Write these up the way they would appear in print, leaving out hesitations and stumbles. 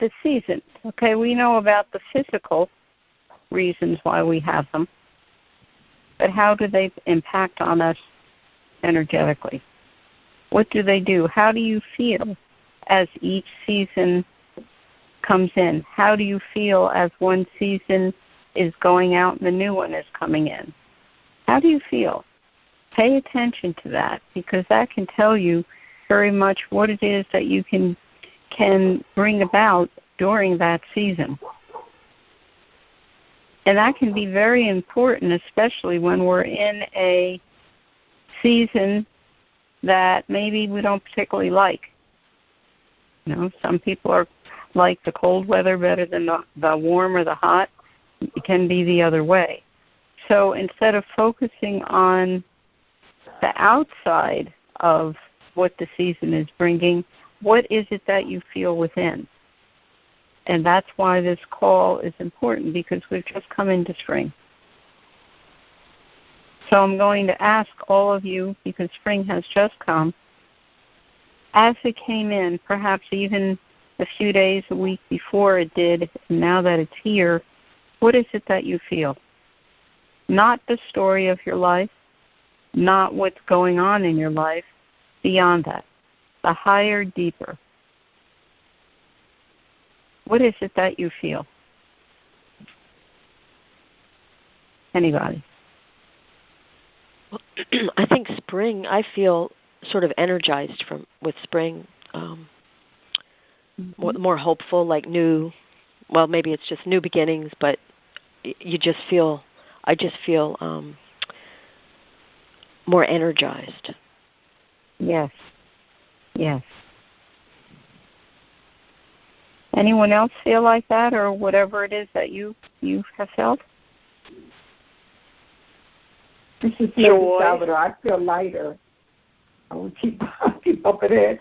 the seasons. Okay, we know about the physical reasons why we have them, but how do they impact on us energetically? What do they do? How do you feel as each season comes in? How do you feel as one season is going out and the new one is coming in? How do you feel? Pay attention to that, because that can tell you very much what it is that you can bring about during that season. And that can be very important, especially when we're in a season that maybe we don't particularly like. You know, some people like the cold weather better than the warm or the hot. It can be the other way. So instead of focusing on the outside of what the season is bringing, what is it that you feel within? And that's why this call is important, because we've just come into spring. So I'm going to ask all of you, because spring has just come, as it came in, perhaps even a few days, a week before it did, and now that it's here, what is it that you feel? Not the story of your life, not what's going on in your life, beyond that, the higher, deeper. What is it that you feel? Anybody? Well, I think spring, I feel sort of energized with spring, more hopeful, like new, well, maybe it's just new beginnings, but I just feel more energized. Yes. Yes. Anyone else feel like that, or whatever it is that you have felt? This is Lady Salvador. I feel lighter. I will keep up at it.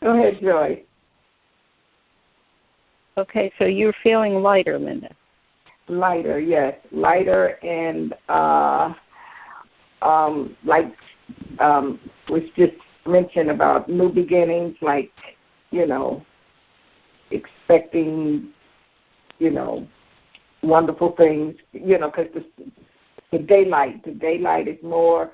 Go ahead, Joy. Okay, so you're feeling lighter, Linda. Lighter, yes. Lighter, and was just mentioned about new beginnings, like, expecting, wonderful things, because the daylight is more,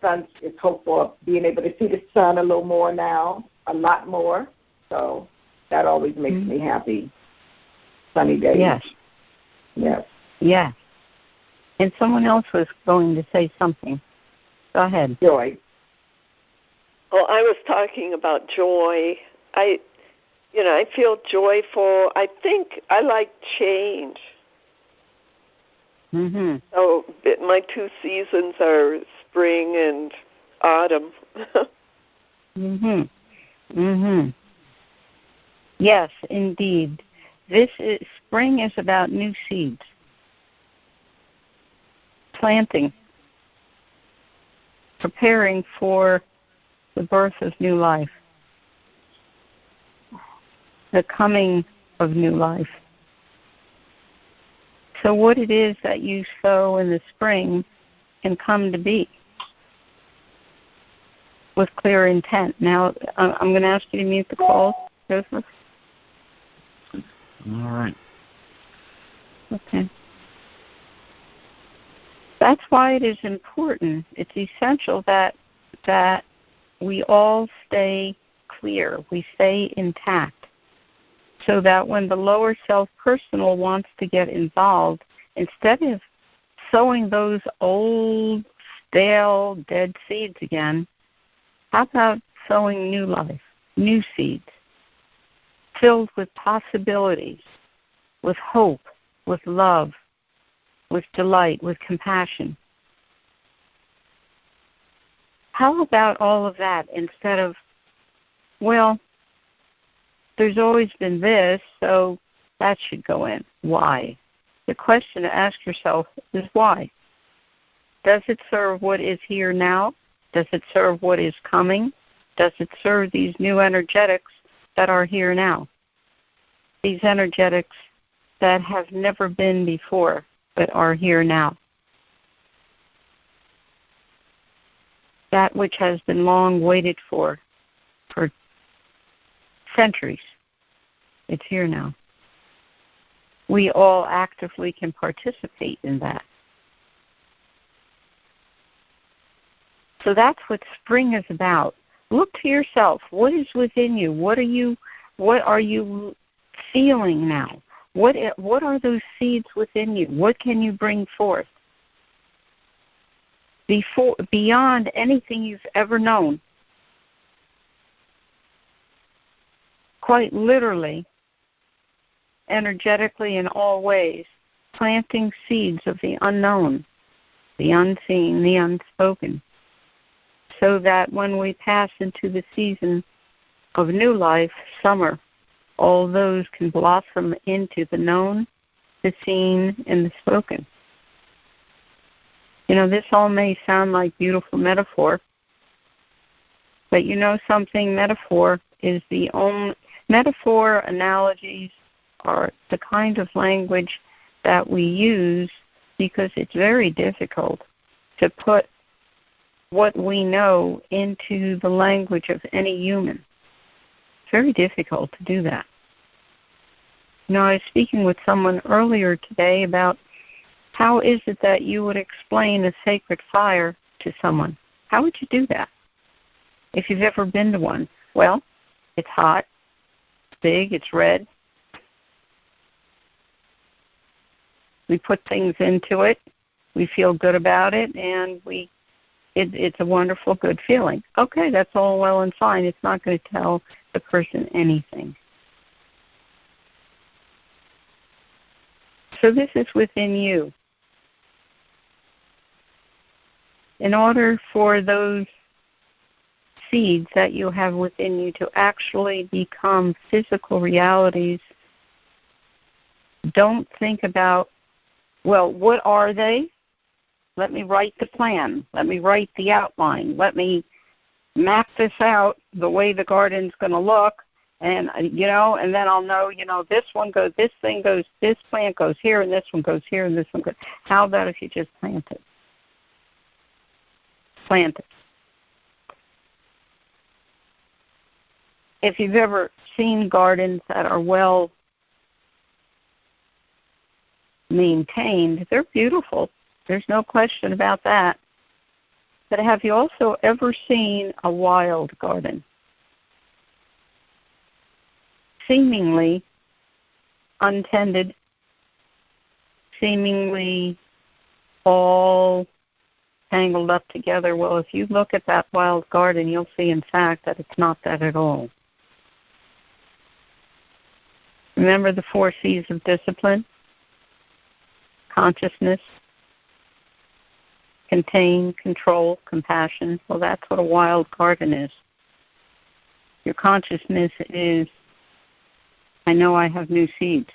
sun is hopeful of being able to see the sun a little more now, a lot more. So that always makes me happy. Sunny days. Yes. Yes. Yes. And someone else was going to say something. Go ahead. Joy. Well, I was talking about joy. I feel joyful. I think I like change. Mm-hmm. So my two seasons are spring and autumn. Mm-hmm. Mm-hmm. Yes, indeed. Spring is about new seeds. Planting. Preparing for the birth of new life. The coming of new life. So what it is that you sow in the spring can come to be with clear intent. Now, I'm going to ask you to mute the call, Joseph. All right. Okay. That's why it is important. It's essential that we all stay clear, we stay intact, so that when the lower self-personal wants to get involved, instead of sowing those old, stale, dead seeds again, how about sowing new life, new seeds, filled with possibilities, with hope, with love, with delight, with compassion? How about all of that instead of, well, there's always been this, so that should go in. Why? The question to ask yourself is why? Does it serve what is here now? Does it serve what is coming? Does it serve these new energetics that are here now? These energetics that have never been before but are here now. That which has been long waited for centuries. It's here now. We all actively can participate in that. So that's what spring is about. Look to yourself. What is within you? What are you feeling now? What are those seeds within you? What can you bring forth? Beyond anything you've ever known. Quite literally, energetically in all ways, planting seeds of the unknown, the unseen, the unspoken, so that when we pass into the season of new life, summer, all those can blossom into the known, the seen, and the spoken. You know, this all may sound like beautiful metaphor, but you know something, metaphor analogies are the kind of language that we use because it's very difficult to put what we know into the language of any human. It's very difficult to do that. You know, I was speaking with someone earlier today about how is it that you would explain a sacred fire to someone? How would you do that if you've ever been to one? Well, it's hot, it's big, it's red. We put things into it, we feel good about it, and it's a wonderful, good feeling. Okay, that's all well and fine. It's not going to tell the person anything. So this is within you. In order for those seeds that you have within you to actually become physical realities, don't think about, well, what are they? Let me write the plan. Let me write the outline. Let me map this out, the way the garden's going to look, and, and then I'll know, this one goes, this thing goes, this plant goes here, and this one goes here, and this one goes. How about if you just plant it? Plant it. If you've ever seen gardens that are well maintained, they're beautiful. There's no question about that. But have you also ever seen a wild garden? Seemingly untended, seemingly all tangled up together. Well, if you look at that wild garden, you'll see, in fact, that it's not that at all. Remember the 4 C's of discipline? Consciousness, contain, control, compassion. Well, that's what a wild garden is. Your consciousness is, I know I have new seeds.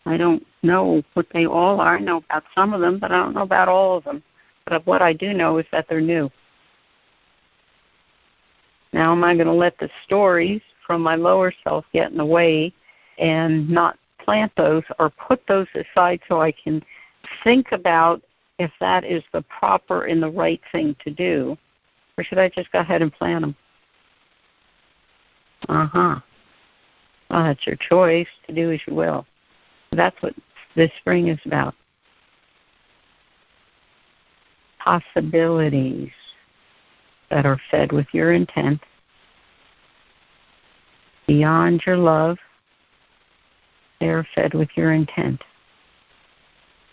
I don't know what they all are. I know about some of them, but I don't know about all of them. But what I do know is that they're new. Now, am I going to let the stories from my lower self get in the way and not plant those or put those aside so I can think about if that is the proper and the right thing to do? Or should I just go ahead and plant them? Well, that's your choice. To do as you will. That's what this spring is about. Possibilities that are fed with your intent, beyond your love, they are fed with your intent.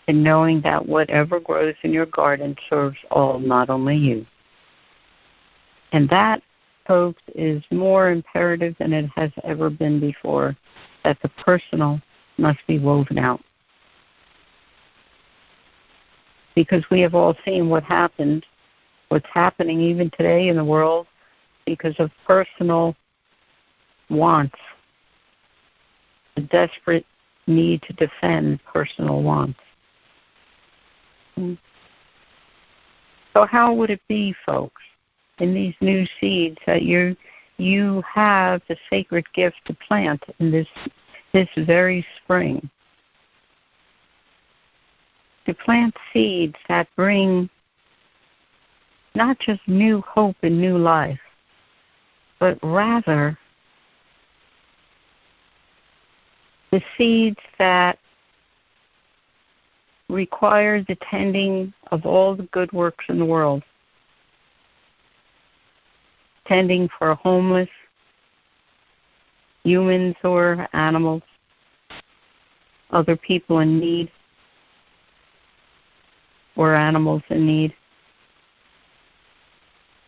And knowing that whatever grows in your garden serves all, not only you. And that, folks, is more imperative than it has ever been before, that the personal must be woven out. Because we have all seen what happened, what's happening even today in the world because of personal wants, the desperate need to defend personal wants. So how would it be, folks, in these new seeds that you have the sacred gift to plant in this very spring? To plant seeds that bring not just new hope and new life, but rather the seeds that require the tending of all the good works in the world. Tending for homeless, humans or animals, other people in need, or animals in need.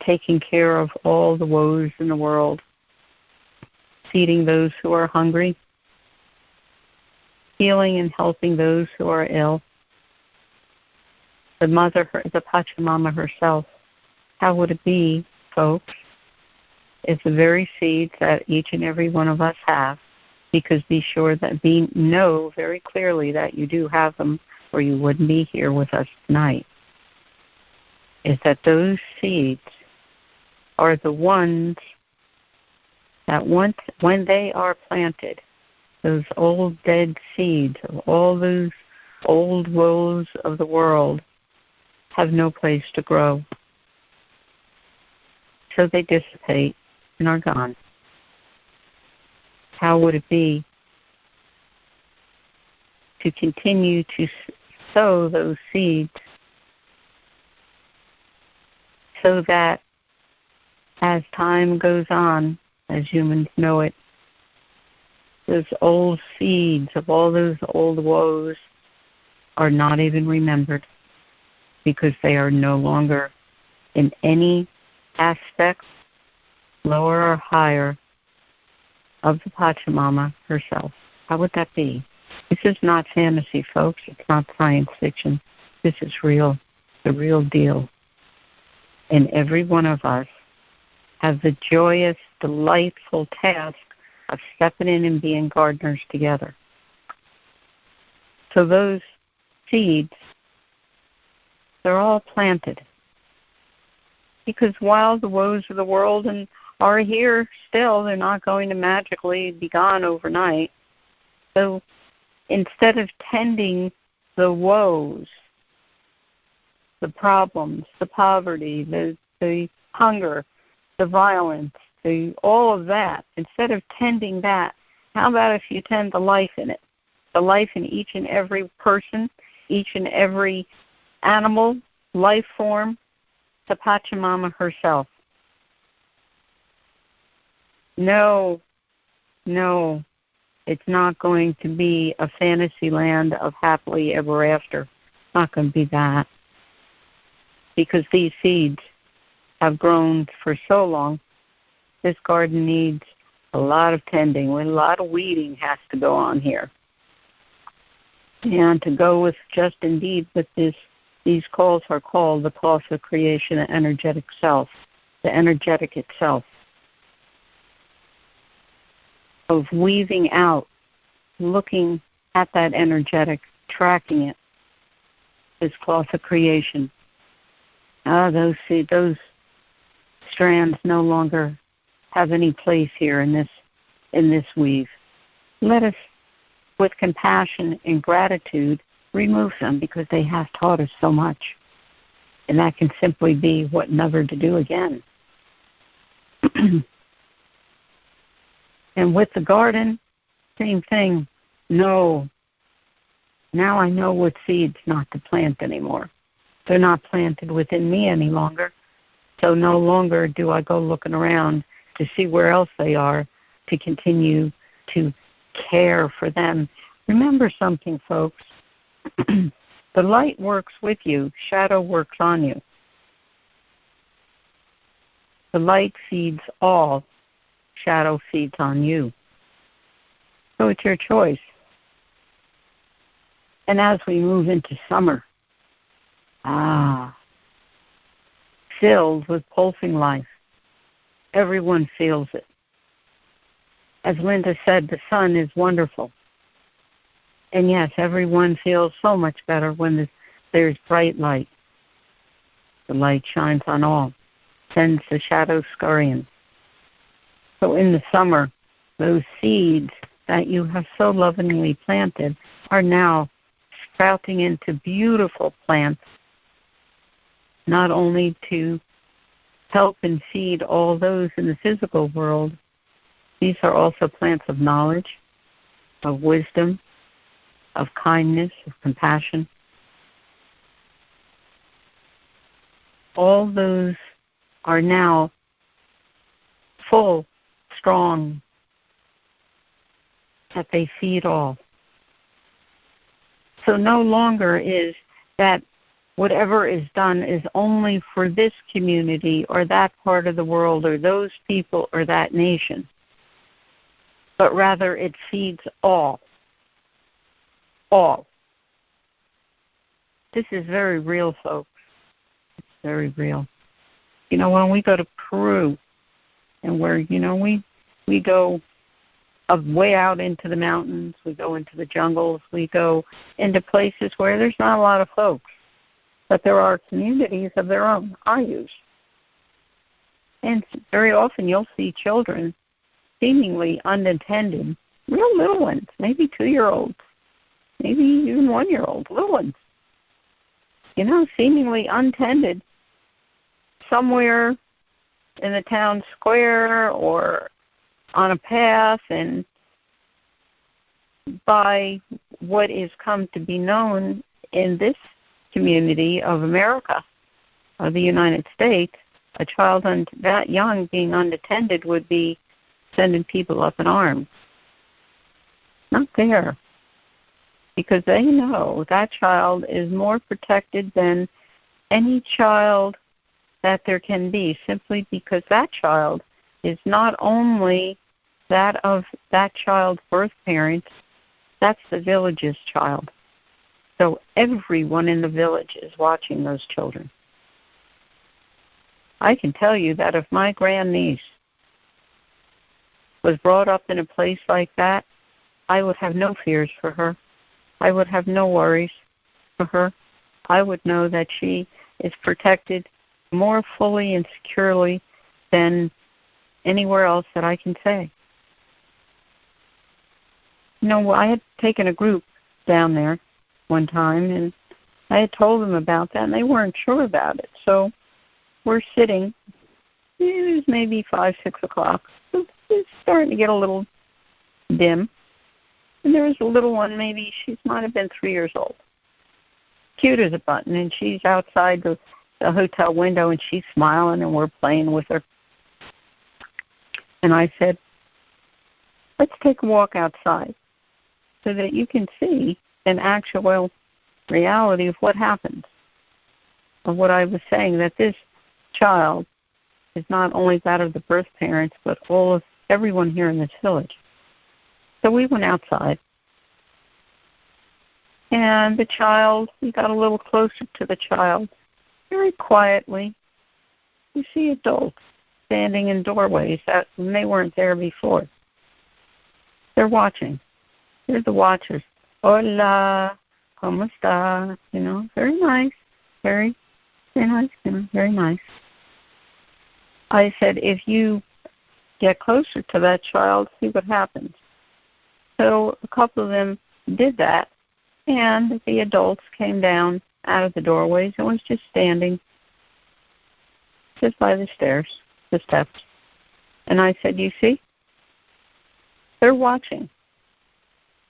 Taking care of all the woes in the world. Feeding those who are hungry. Healing and helping those who are ill. The mother, the Pachamama herself. How would it be, folks, if the very seeds that each and every one of us have, because know very clearly that you do have them, or you wouldn't be here with us tonight, is that those seeds are the ones that when they are planted, those old dead seeds of all those old woes of the world have no place to grow. So they dissipate and are gone. How would it be to continue to sow those seeds so that as time goes on, as humans know it, those old seeds of all those old woes are not even remembered because they are no longer in any aspect, lower or higher, of the Pachamama herself. How would that be? This is not fantasy, folks. It's not science fiction. This is real, the real deal. And every one of us has the joyous, delightful task of stepping in and being gardeners together. So those seeds, they're all planted. Because while the woes of the world are here still, they're not going to magically be gone overnight. So instead of tending the woes, the problems, the poverty, the hunger, the violence, all of that, instead of tending that, how about if you tend the life in it? The life in each and every person, each and every animal, life form, the Pachamama herself. No, it's not going to be a fantasy land of happily ever after. It's not going to be that. Because these seeds have grown for so long, this garden needs a lot of tending. A lot of weeding has to go on here. And to go with just indeed with this, these calls are called the calls of creation, the energetic self, the energetic itself, of weaving out, looking at that energetic, tracking it, is cloth of creation. Those strands no longer have any place here in this weave. Let us, with compassion and gratitude, remove them because they have taught us so much. And that can simply be what never to do again. And with the garden, same thing. No. Now I know what seeds not to plant anymore. They're not planted within me any longer. So no longer do I go looking around to see where else they are to continue to care for them. Remember something, folks. The light works with you. Shadow works on you. The light feeds all. Shadow feeds on you. So it's your choice. And as we move into summer, filled with pulsing life, everyone feels it. As Linda said, the sun is wonderful. And yes, everyone feels so much better when there's bright light. The light shines on all, sends the shadows scurrying. So in the summer, those seeds that you have so lovingly planted are now sprouting into beautiful plants, not only to help and feed all those in the physical world. These are also plants of knowledge, of wisdom, of kindness, of compassion. All those are now full, strong, that they feed all. So no longer is that whatever is done is only for this community or that part of the world or those people or that nation, but rather it feeds all. All. This is very real, folks. It's very real. You know, when we go to Peru, and where, you know, we go way out into the mountains, we go into the jungles, we go into places where there's not a lot of folks, but there are communities of their own, Ayus. And very often you'll see children seemingly unattended, real little ones, maybe 2-year-olds, maybe even 1-year-olds, little ones, you know, seemingly untended somewhere in the town square or on a path, and by what is come to be known in this community of America, of the United States, a child that young being unattended would be sending people up in arms. Not there. Because they know that child is more protected than any child that there can be, simply because that child is not only that of that child's birth parents, that's the village's child. So everyone in the village is watching those children. I can tell you that if my grandniece was brought up in a place like that, I would have no fears for her. I would have no worries for her. I would know that she is protected more fully and securely than anywhere else that I can say. You know, I had taken a group down there one time, and I had told them about that, and they weren't sure about it. So we're sitting. It was maybe 5, 6 o'clock. It's starting to get a little dim. And there was a little one, maybe she might have been 3 years old. Cute as a button, and she's outside the hotel window, and she's smiling, and we're playing with her. And I said, let's take a walk outside so that you can see an actual reality of what happens. Of what I was saying, that this child is not only that of the birth parents, but all of everyone here in this village. So we went outside. And the child, we got a little closer to the child. Very quietly, you see adults standing in doorways that they weren't there before. They're watching. They're the watchers. Hola, ¿cómo está? You know, very nice. Very nice, you know, very nice. I said, if you get closer to that child, see what happens. So a couple of them did that, and the adults came down out of the doorways and was just standing just by the stairs, the steps. And I said, you see? They're watching.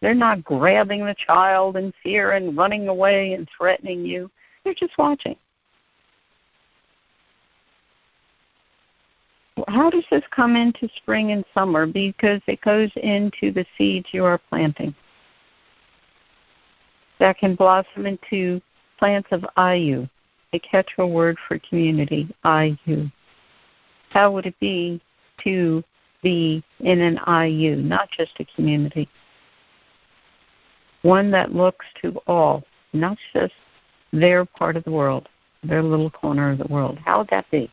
They're not grabbing the child in fear and running away and threatening you. They're just watching. How does this come into spring and summer? Because it goes into the seeds you are planting. That can blossom into plants of Ayu, a Quechua word for community, Ayu. How would it be to be in an Ayu, not just a community? One that looks to all, not just their part of the world, their little corner of the world. How would that be?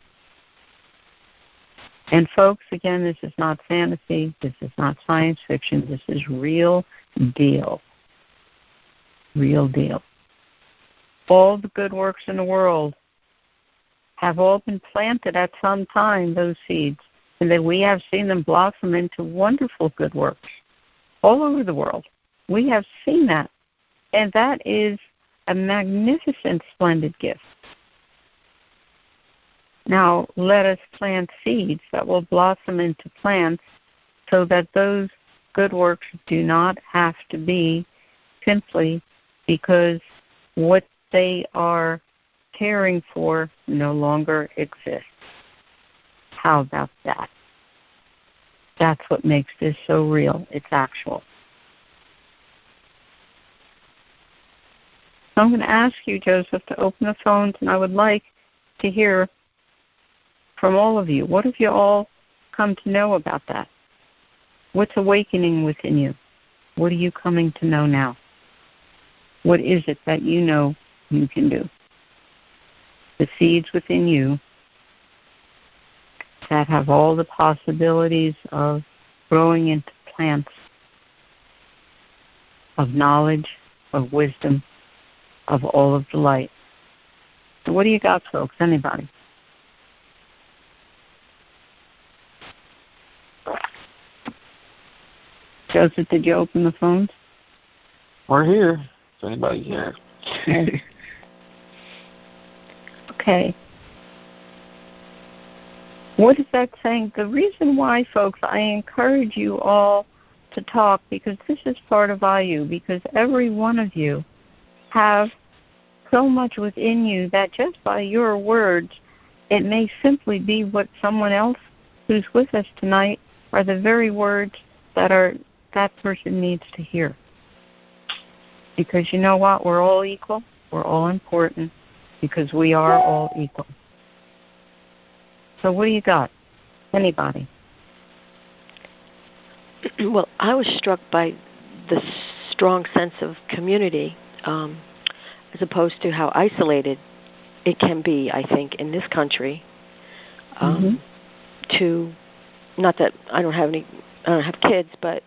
And folks, again, this is not fantasy. This is not science fiction. This is real deal. Real deal. All the good works in the world have all been planted at some time, those seeds, and that we have seen them blossom into wonderful good works all over the world. We have seen that, and that is a magnificent, splendid gift. Now, let us plant seeds that will blossom into plants so that those good works do not have to be simply because what they are caring for no longer exists. How about that? That's what makes this so real. It's actual. So I'm going to ask you, Joseph, to open the phones, and I would like to hear from all of you. What have you all come to know about that? What's awakening within you? What are you coming to know now? What is it that you know you can do? The seeds within you that have all the possibilities of growing into plants of knowledge, of wisdom, of all of the light. So what do you got, folks? Anybody? Joseph, did you open the phones? We're here. If anybody's here. Okay. What is that saying? The reason why, folks, I encourage you all to talk, because this is part of IU, because every one of you have so much within you that just by your words, it may simply be what someone else who's with us tonight are the very words that person needs to hear. Because you know what? We're all equal. We're all important because we are all equal. So what do you got? Anybody? Well, I was struck by the strong sense of community as opposed to how isolated it can be, I think, in this country. To, not that I don't have kids, but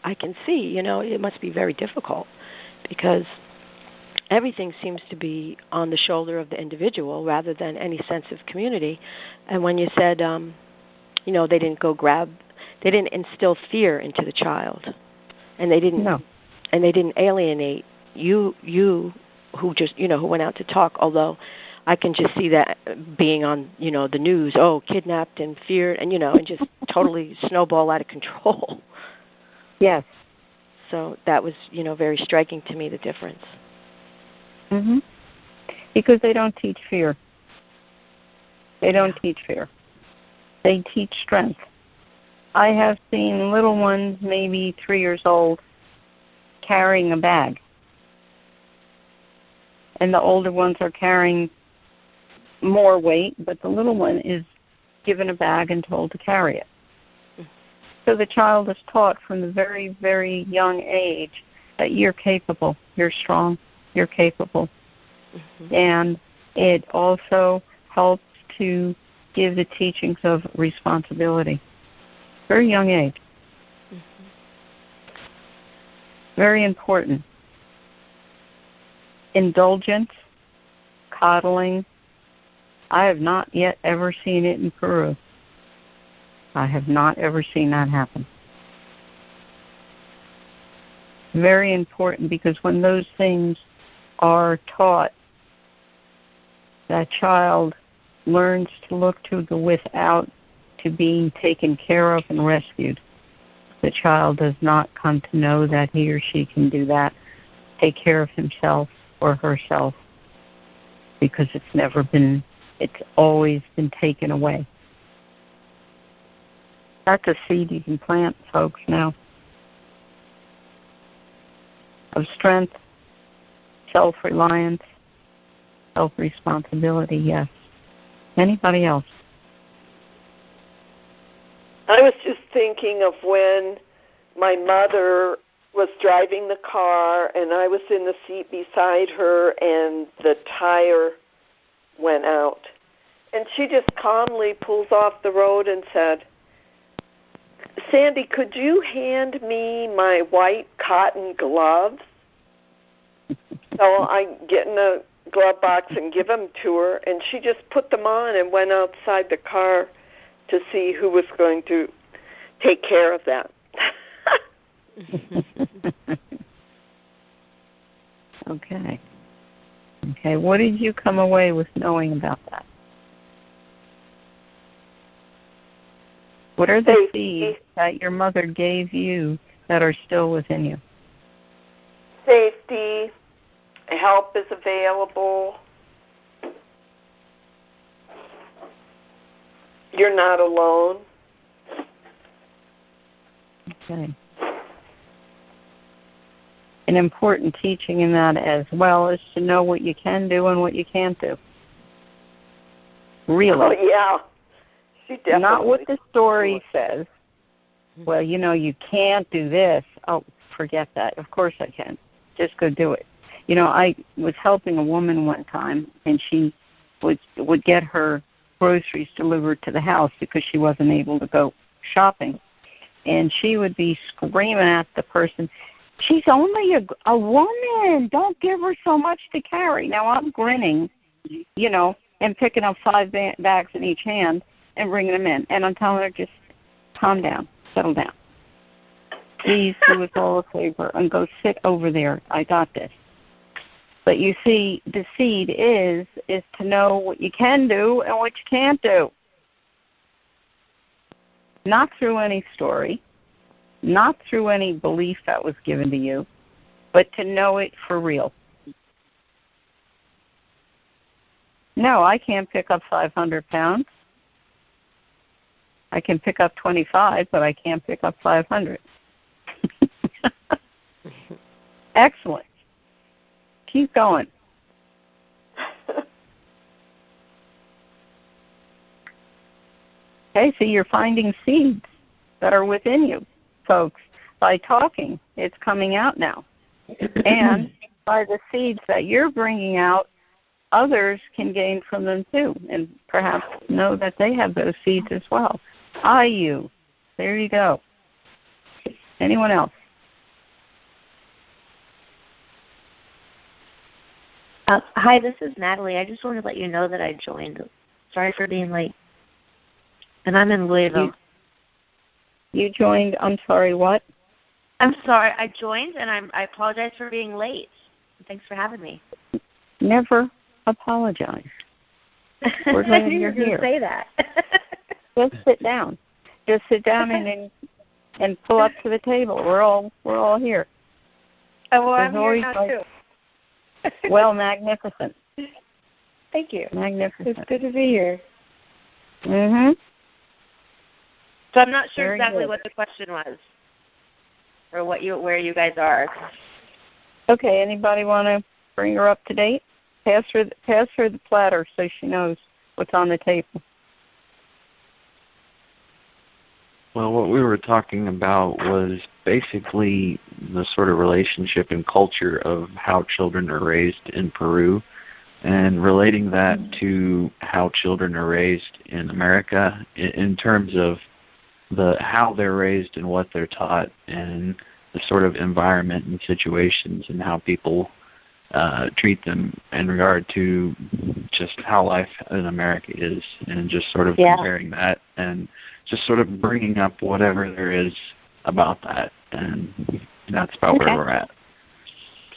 I can see, it must be very difficult because everything seems to be on the shoulder of the individual rather than any sense of community. And when you said, they didn't instill fear into the child, and they didn't alienate you who just, who went out to talk. Although I can just see that being on, the news, kidnapped and feared, and and just totally snowball out of control. Yes. So that was, very striking to me, the difference. Mm-hmm. Because they don't teach fear. They don't teach fear. They teach strength. I have seen little ones, maybe 3 years old, carrying a bag. And the older ones are carrying more weight, but the little one is given a bag and told to carry it. So the child is taught from the very, very young age that you're capable, you're strong, you're capable. And it also helps to give the teachings of responsibility. Very young age. Very important. Indulgence, coddling. I have not yet ever seen it in Peru. I have not ever seen that happen. Very important, because when those things are taught, that child learns to look to the without, to being taken care of and rescued. The child does not come to know that he or she can do that, take care of himself or herself, because it's always been taken away. That's a seed you can plant, folks, now. Of strength, self-reliance, self-responsibility, yes. Anybody else? I was just thinking of when my mother was driving the car and I was in the seat beside her and the tire went out. And she just calmly pulls off the road and said, "Sandy, could you hand me my white cotton gloves?" So I get in a glove box and give them to her, and she just put them on and went outside the car to see who was going to take care of that. Okay, what did you come away with knowing about that? What are the seeds that your mother gave you that are still within you? Safety, help is available. You're not alone. Okay. An important teaching in that as well is to know what you can do and what you can't do. Really. Oh, yeah. She definitely. Not what the story says. Well, you can't do this. Oh, forget that. Of course I can. Just go do it. I was helping a woman one time, and she would get her groceries delivered to the house because she wasn't able to go shopping. And she would be screaming at the person, "She's only a woman. Don't give her so much to carry." Now I'm grinning, and picking up 5 bags in each hand and bringing them in. And I'm telling her, just calm down, settle down. Please do us all a favor and go sit over there. I got this. But you see, the seed is to know what you can do and what you can't do. Not through any story, not through any belief that was given to you, but to know it for real. No, I can't pick up 500 pounds. I can pick up 25, but I can't pick up 500. Excellent. Keep going. Okay, so you're finding seeds that are within you, folks. By talking, it's coming out now. And by the seeds that you're bringing out, others can gain from them too, and perhaps know that they have those seeds as well. You. There you go. Anyone else? Hi, this is Natalie. I just wanted to let you know that I joined. Sorry for being late. And I'm in Louisville. You joined, I'm sorry, what? I'm sorry, I joined, and I apologize for being late. Thanks for having me. Never apologize. We're glad you're here. Say that. Just sit down. Just sit down and pull up to the table. We're all here. Oh, well, I'm here now too. Well, magnificent. Thank you. Magnificent. It's good to be here. Mhm. So I'm not sure Very exactly good. what the question was, or where you guys are. Okay. Anybody want to bring her up to date? Pass her the platter so she knows what's on the table. Well, what we were talking about was basically the sort of relationship and culture of how children are raised in Peru, and relating that to how children are raised in America in terms of how they're raised and what they're taught, and the sort of environment and situations and how people treat them in regard to just how life in America is, and just sort of comparing that and just sort of bringing up whatever there is about that, and that's about where we're at.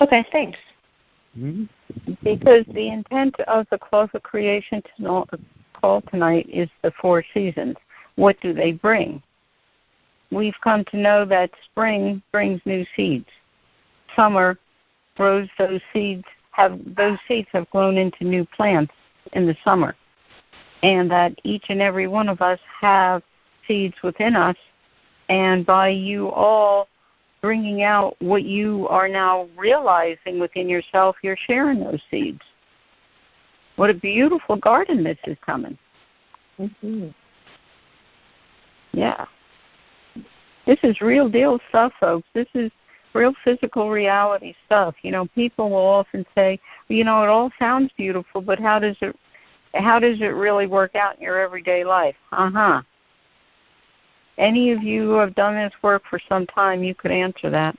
Okay, thanks. Mm-hmm. Because the intent of the Cloth of Creation call tonight is the 4 seasons. What do they bring? We've come to know that spring brings new seeds. Summer grows those seeds. Those seeds have grown into new plants in the summer, and that each and every one of us have seeds within us, and by you all bringing out what you are now realizing within yourself, you're sharing those seeds. What a beautiful garden this is coming. Mm-hmm. Yeah. This is real deal stuff, folks. This is real physical reality stuff. People will often say, it all sounds beautiful, but how does it really work out in your everyday life? Any of you who have done this work for some time, you could answer that.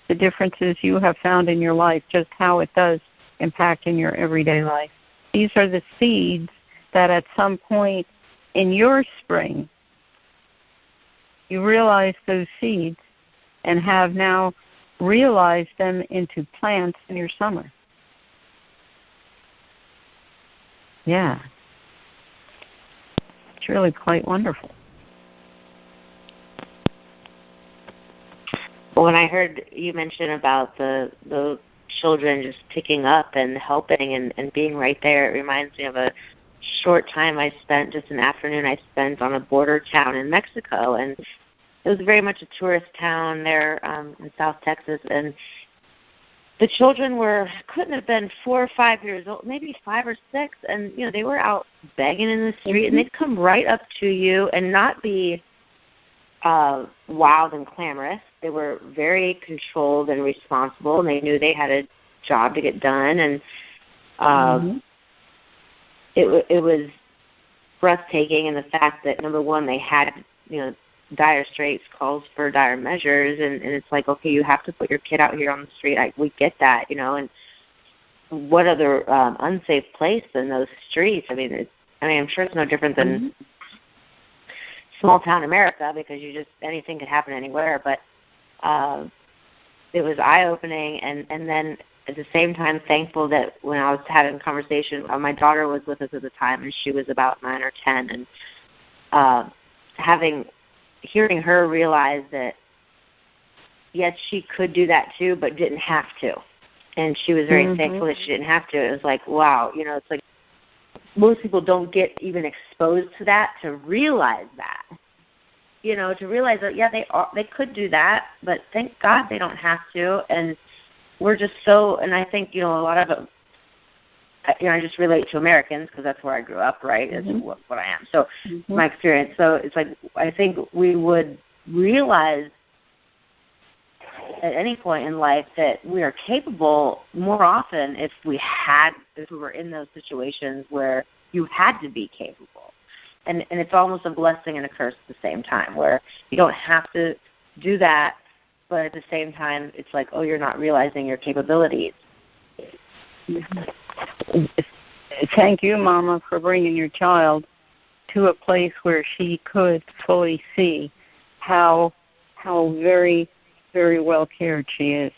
The differences you have found in your life, just how it does impact in your everyday life. These are the seeds that at some point in your spring, you realize those seeds and have now realized them into plants in your summer. Yeah. It's really quite wonderful. When I heard you mention about the children just picking up and helping and being right there, it reminds me of a short time I spent, just an afternoon I spent on a border town in Mexico, and it was very much a tourist town there in South Texas, and the children couldn't have been 4 or 5 years old, maybe 5 or 6, and they were out begging in the street, and they'd come right up to you and not be wild and clamorous. They were very controlled and responsible, and they knew they had a job to get done, and it was breathtaking in the fact that, number one, they had dire straits, calls for dire measures, and it's like, okay, you have to put your kid out here on the street. We get that, and what other unsafe place than those streets? I mean, I'm sure it's no different than small town America, because anything could happen anywhere, but it was eye-opening, and then at the same time thankful that when I was having a conversation, my daughter was with us at the time, and she was about 9 or 10, and hearing her realize that, yes, she could do that too, but didn't have to. And she was very thankful that she didn't have to. It was like, wow, it's like most people don't get even exposed to that, to realize that. To realize that, yeah, they could do that, but thank God they don't have to. And we're just so, and I think, a lot of it, I just relate to Americans because that's where I grew up, right? That's what I am. So my experience. So it's like, I think we would realize at any point in life that we are capable more often if we were in those situations where you had to be capable. And it's almost a blessing and a curse at the same time, where you don't have to do that, but at the same time, it's like, oh, you're not realizing your capabilities. Thank you, Mama, for bringing your child to a place where she could fully see how very, very well cared she is.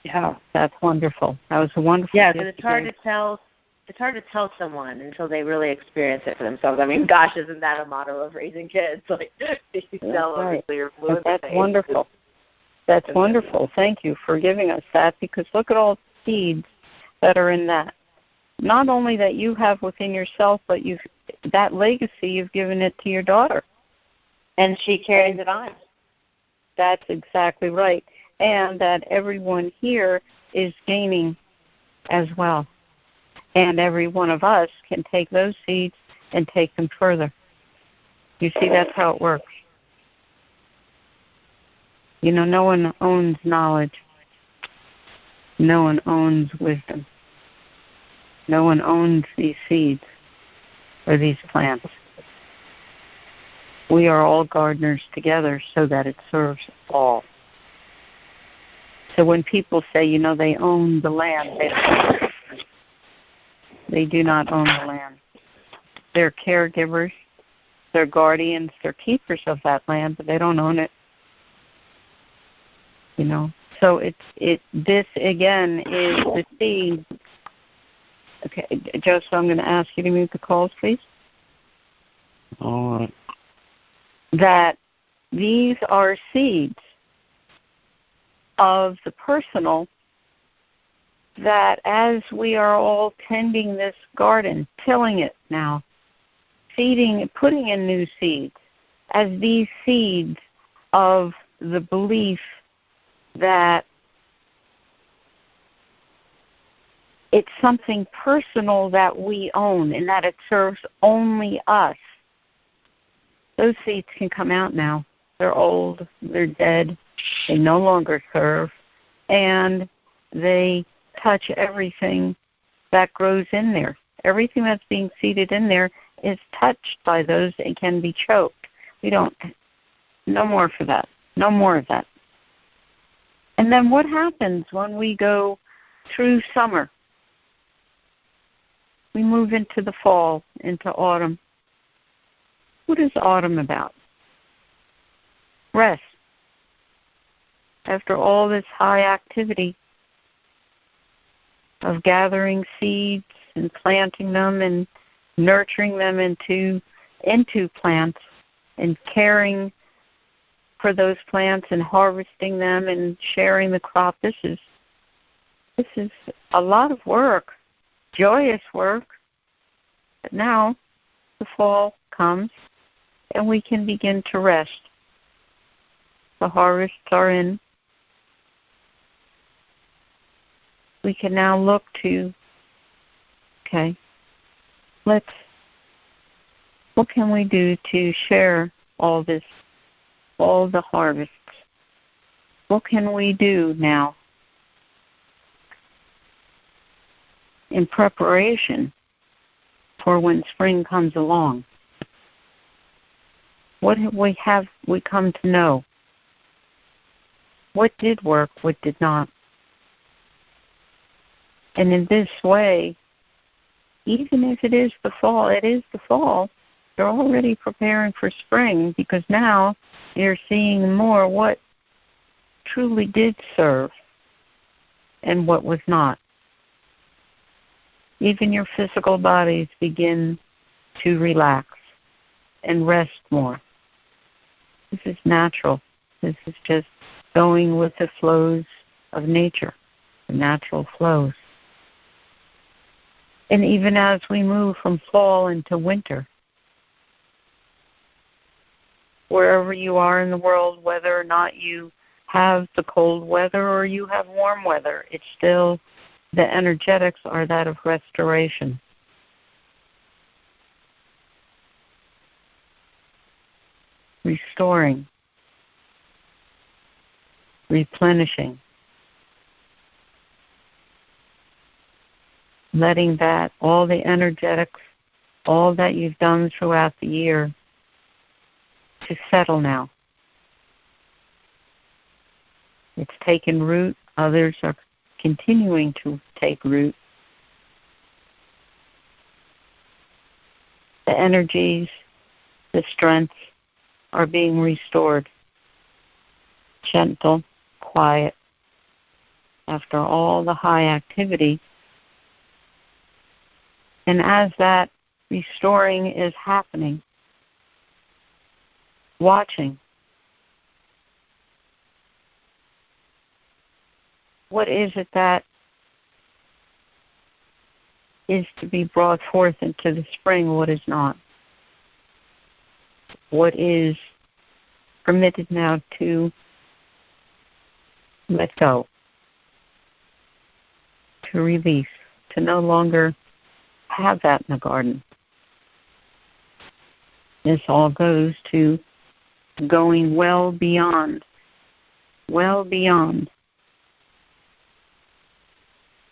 Yeah, that's wonderful. That was a wonderful. Yeah, because it's hard to tell. It's hard to tell someone until they really experience it for themselves. I mean, gosh, isn't that a motto of raising kids? Like, you tell them you're blue in the face. That's wonderful. That's wonderful. Thank you for giving us that, because look at all the seeds that are in that. Not only that you have within yourself, but that legacy, you've given it to your daughter. And she carries it on. That's exactly right. And that everyone here is gaining as well. And every one of us can take those seeds and take them further. You see, that's how it works. No one owns knowledge. No one owns wisdom. No one owns these seeds or these plants. We are all gardeners together so that it serves all. So when people say, they own the land, they do not own the land. They're caregivers, they're guardians, they're keepers of that land, but they don't own it. So this again is the seed. Okay, Joseph, I'm going to ask you to mute the calls, please. All right. That these are seeds of the personal, that as we are all tending this garden, tilling it now, seeding, putting in new seeds, as these seeds of the belief that it's something personal that we own and that it serves only us. Those seeds can come out now. They're old, they're dead, they no longer serve, and they touch everything that grows in there. Everything that's being seeded in there is touched by those and can be choked. No more for that. No more of that. And then what happens when we go through summer? We move into the fall, into autumn. What is autumn about? Rest. After all this high activity of gathering seeds and planting them and nurturing them into plants and caring for those plants and harvesting them and sharing the crop. This is a lot of work, joyous work. But now the fall comes and we can begin to rest. The harvests are in. We can now look to, okay, what can we do to share all this, all the harvests? What can we do now in preparation for when spring comes along? What have we come to know? What did work, what did not? And in this way, even if it is the fall, you're already preparing for spring, because now you're seeing more what truly did serve and what was not. Even your physical bodies begin to relax and rest more. This is natural. This is just going with the flows of nature, the natural flows. And even as we move from fall into winter, wherever you are in the world, whether or not you have the cold weather or you have warm weather, it's still, the energetics are that of restoration. Restoring, replenishing, letting that, all the energetics, all that you've done throughout the year, to settle now. It's taken root. Others are continuing to take root. The energies, the strengths are being restored. Gentle, quiet. After all the high activity. And as that restoring is happening, watching, what is it that is to be brought forth into the spring, what is not? What is permitted now to let go, to release, to no longer have that in the garden. This all goes to going well beyond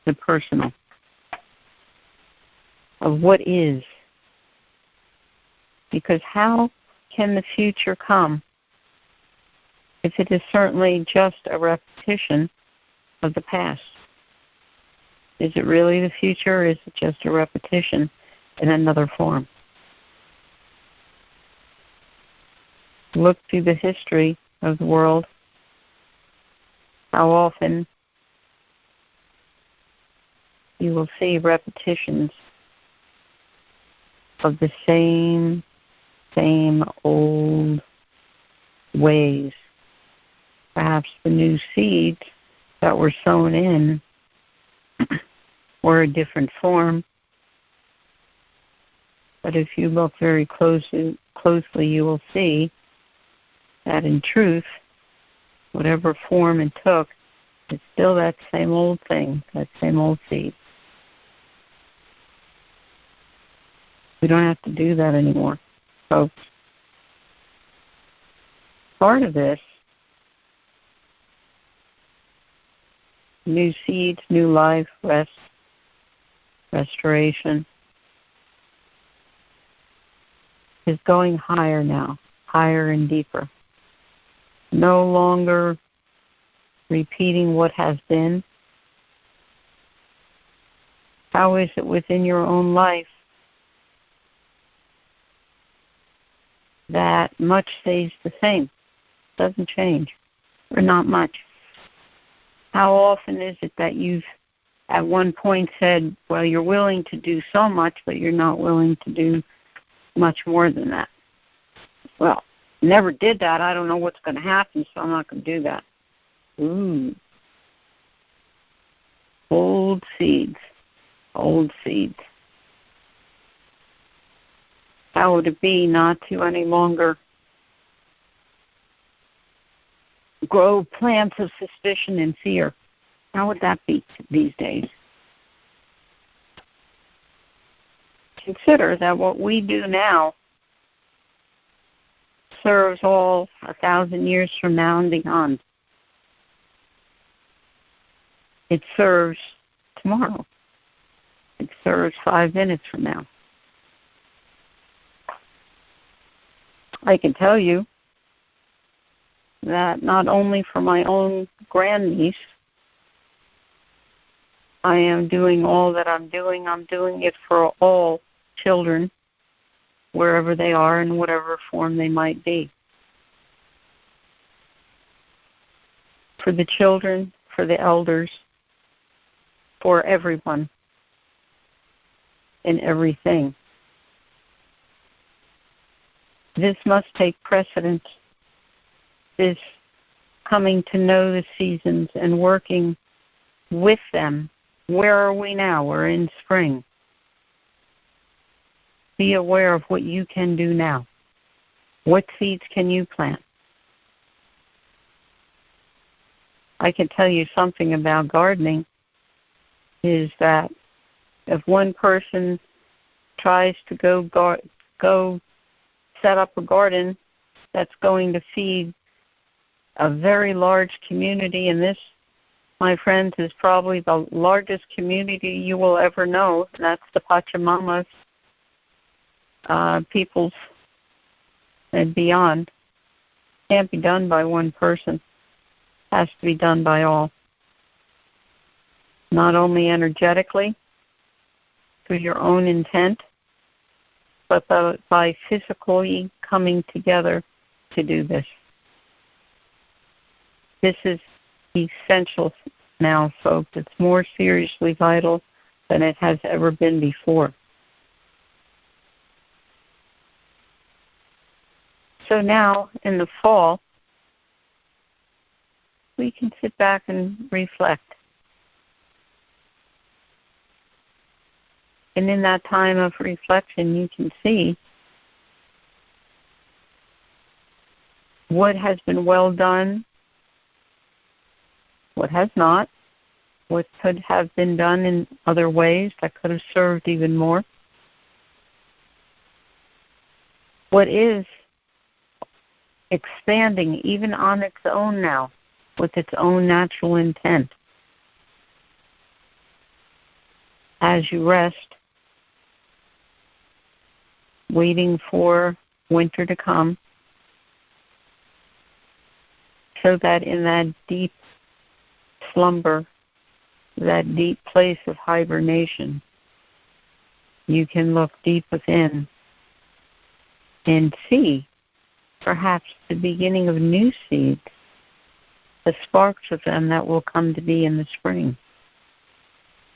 the personal, of what is. Because how can the future come if it is certainly just a repetition of the past? Is it really the future, or is it just a repetition in another form? Look through the history of the world. How often you will see repetitions of the same old ways. Perhaps the new seeds that were sown in were a different form. But if you look very closely, you will see that in truth, whatever form it took, it's still that same old thing, that same old seed. We don't have to do that anymore, folks. Part of this, new seeds, new life, restoration, is going higher now, higher and deeper. No longer repeating what has been. How is it within your own life that much stays the same, doesn't change, or not much? How often is it that you've at one point said, well, you're willing to do so much, but you're not willing to do much more than that? Well, never did that. I don't know what's going to happen, so I'm not going to do that. Ooh. Old seeds. Old seeds. How would it be not to any longer grow plants of suspicion and fear? How would that be these days? Consider that what we do now serves all 1,000 years from now and beyond. It serves tomorrow. It serves 5 minutes from now. I can tell you that not only for my own grandniece, I am doing all that I'm doing it for all children, wherever they are in whatever form they might be. For the children, for the elders, for everyone and everything. This must take precedence, this coming to know the seasons and working with them. Where are we now? We're in spring. Be aware of what you can do now. What seeds can you plant? I can tell you something about gardening is that if one person tries to go set up a garden that's going to feed a very large community, and this, my friends, is probably the largest community you will ever know. That's the Pachamamas, peoples, and beyond. Can't be done by one person. Has to be done by all. Not only energetically, through your own intent, but by physically coming together to do this. This is essential now, folks. It's more seriously vital than it has ever been before. So now, in the fall, we can sit back and reflect. And in that time of reflection, you can see what has been well done, what has not, what could have been done in other ways that could have served even more, what is expanding even on its own now with its own natural intent. As you rest, waiting for winter to come, so that in that deep slumber, that deep place of hibernation, you can look deep within and see perhaps the beginning of new seeds, the sparks of them that will come to be in the spring,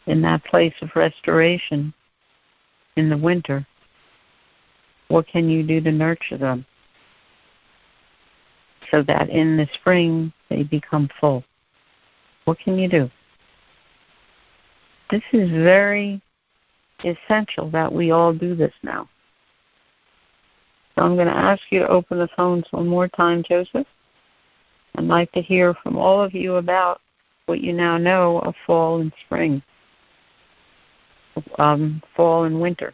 in that place of restoration in the winter. What can you do to nurture them so that in the spring they become full? What can you do? This is very essential that we all do this now. So I'm going to ask you to open the phones one more time, Joseph. I'd like to hear from all of you about what you now know of fall and spring, fall and winter,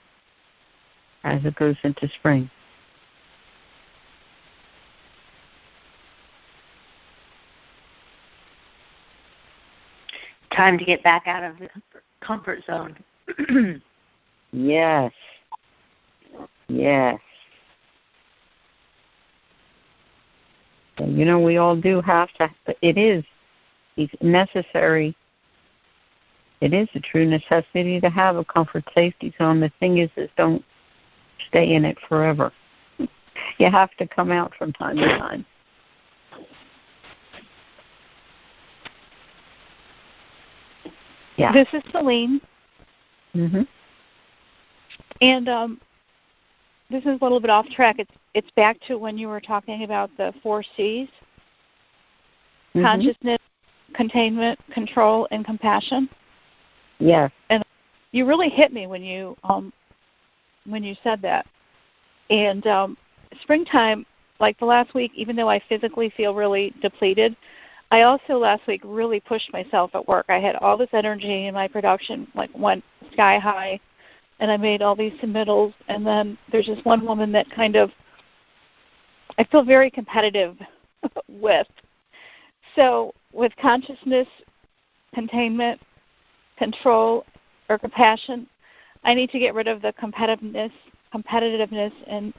as it goes into spring. Time to get back out of the comfort zone. Yes. Yes. So, we all do have to. It is necessary. It is a true necessity to have a comfort safety zone. The thing is don't stay in it forever. You have to come out from time to time. Yeah. This is Celine. Mm-hmm. And this is a little bit off track. It's back to when you were talking about the 4 C's: consciousness, containment, control, and compassion. Yes. And you really hit me when you said that. And springtime, like the last week, even though I physically feel really depleted, I also last week really pushed myself at work. I had all this energy in my production, like went sky high, and I made all these submittals. And then there's this one woman that kind of I feel very competitive with. So with consciousness, containment, control, or compassion, I need to get rid of the competitiveness and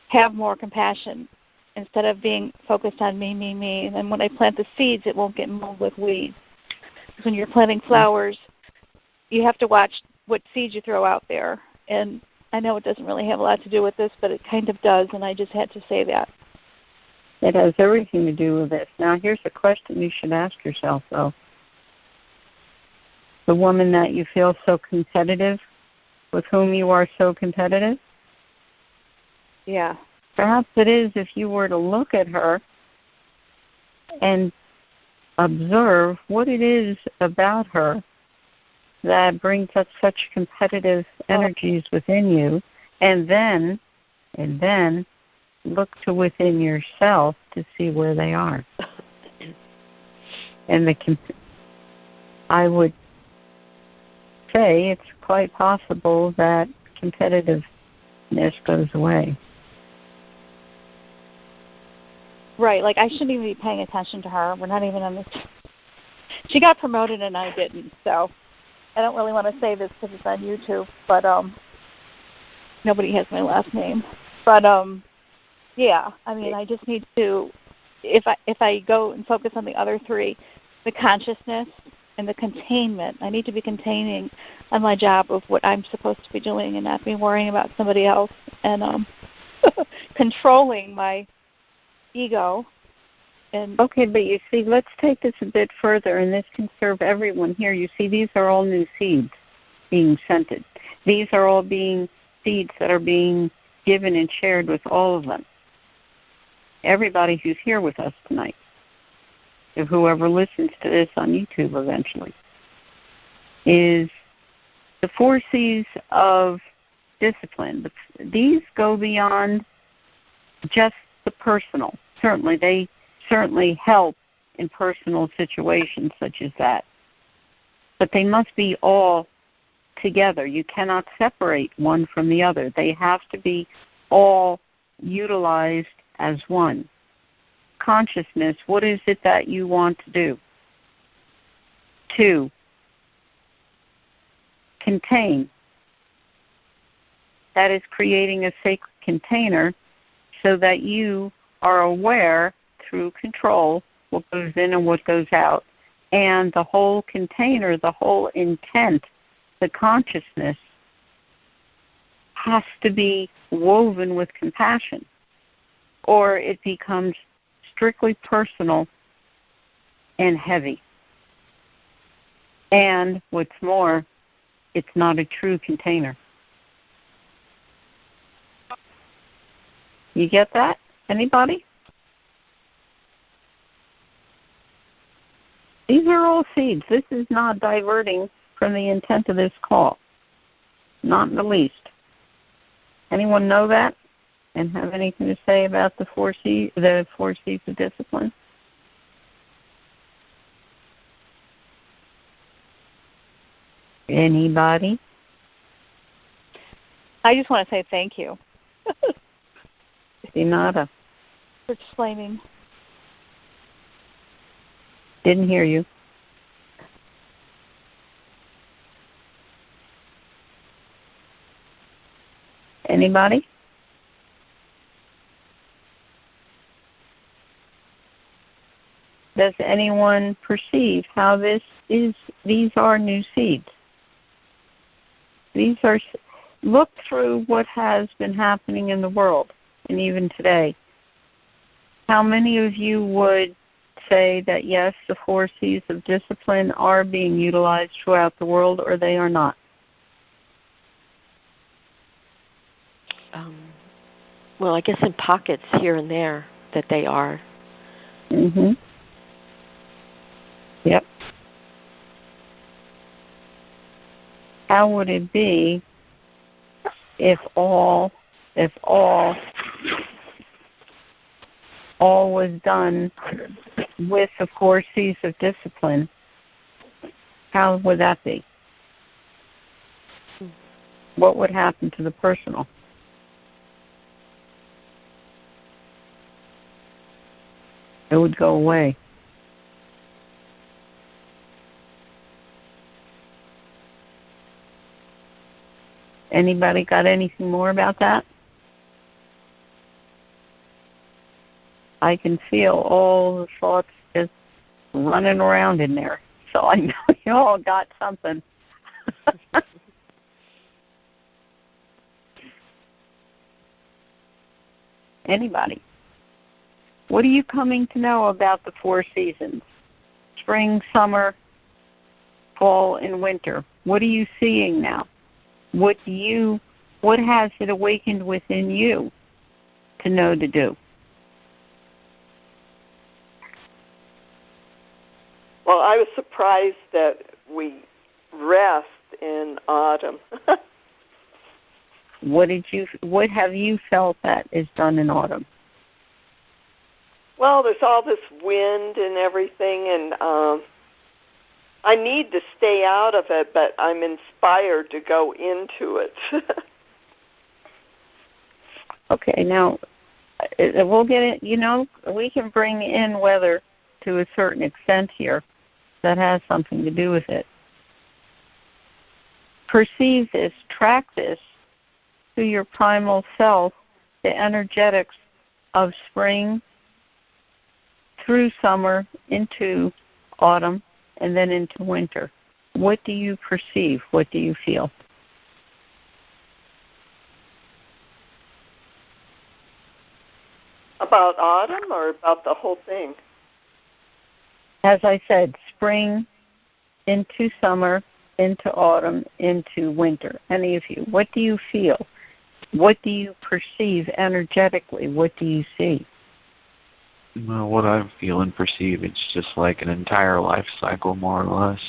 have more compassion instead of being focused on me. And then when I plant the seeds, it won't get muddled with weeds. Because when you're planting flowers, you have to watch what seeds you throw out there. And I know it doesn't really have a lot to do with this, but it kind of does, and I just had to say that. It has everything to do with this. Now, here's a question you should ask yourself, though. The woman that you feel so competitive, with whom you are so competitive? Yeah. Perhaps it is if you were to look at her and observe what it is about her that brings up such competitive energies within you, and then look to within yourself to see where they are. And I would say it's quite possible that competitiveness goes away. Right, like I shouldn't even be paying attention to her. We're not even on this. She got promoted and I didn't, so I don't really want to say this because it's on YouTube, but nobody has my last name. But yeah, I mean, I just need to, if I go and focus on the other 3, the consciousness and the containment, I need to be containing on my job of what I'm supposed to be doing and not be worrying about somebody else, and controlling my ego. And okay, but you see, let's take this a bit further, and this can serve everyone here. You see, these are all new seeds being scented. These are all being seeds that are being given and shared with all of them. Everybody who's here with us tonight, if whoever listens to this on YouTube eventually, is the 4 C's of discipline. These go beyond just the personal. Certainly, they help in personal situations such as that. But they must be all together. You cannot separate one from the other. They have to be all utilized as one. Consciousness, what is it that you want to do? 2, contain. That is creating a sacred container so that you are aware through control what goes in and what goes out. And the whole container, the whole intent, the consciousness has to be woven with compassion, or it becomes strictly personal and heavy. And what's more, it's not a true container. You get that? Anybody? These are all seeds. This is not diverting from the intent of this call. Not in the least. Anyone know that and have anything to say about the 4 C's of discipline? Anybody? I just want to say thank you. De nada. For explaining. Didn't hear you. Anybody? Does anyone perceive how these are new seeds? These are, look through what has been happening in the world, and even today. How many of you would say that, yes, the 4 C's of discipline are being utilized throughout the world, or they are not? well, I guess in pockets here and there that they are. Mhm. Yep. How would it be if all was done with the 4 C's of discipline? How would that be? What would happen to the personal? It would go away. Anybody got anything more about that? I can feel all the thoughts just running around in there. So I know you all got something. Anybody? What are you coming to know about the 4 seasons? Spring, summer, fall, and winter. What are you seeing now? What has it awakened within you to know to do? Well, I was surprised that we rest in autumn. What have you felt that is done in autumn? Well, there's all this wind and everything, and I need to stay out of it, but I'm inspired to go into it. Okay, now we'll get it. We can bring in weather to a certain extent here that has something to do with it. Perceive this, track this through your primal self, the energetics of spring through summer into autumn and then into winter. What do you perceive? What do you feel? About autumn or about the whole thing? As I said, spring into summer, into autumn, into winter. Any of you, what do you feel? What do you perceive energetically? What do you see? Well, what I feel and perceive, it's just like an entire life cycle, more or less.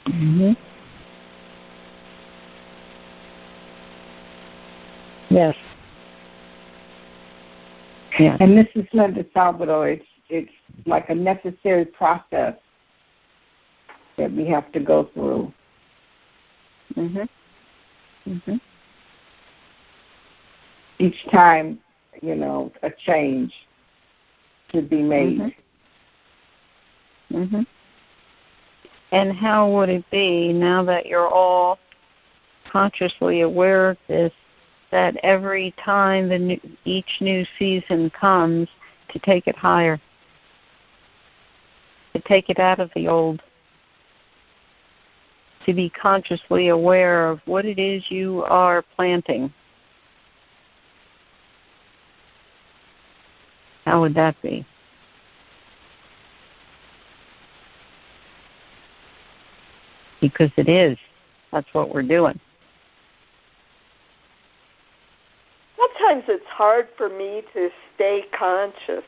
Mm-hmm. Yes. Yeah. And this is Linda Salvador. It's like a necessary process that we have to go through. Mhm. Mhm. Each time, a change to be made. Mm-hmm. Mm-hmm. And how would it be, now that you're all consciously aware of this, that every time each new season comes, to take it higher, to take it out of the old, to be consciously aware of what it is you are planting? How would that be? Because it is. That's what we're doing. Sometimes it's hard for me to stay conscious.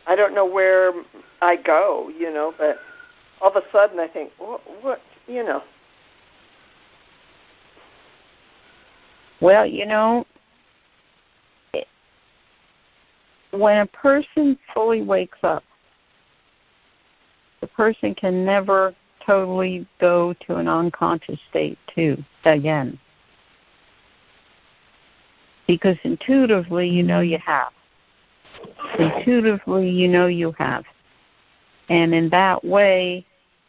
I don't know where I go, but all of a sudden I think, what. Well, when a person fully wakes up, the person can never totally go to an unconscious state again. Because intuitively you have. Intuitively you have. And in that way,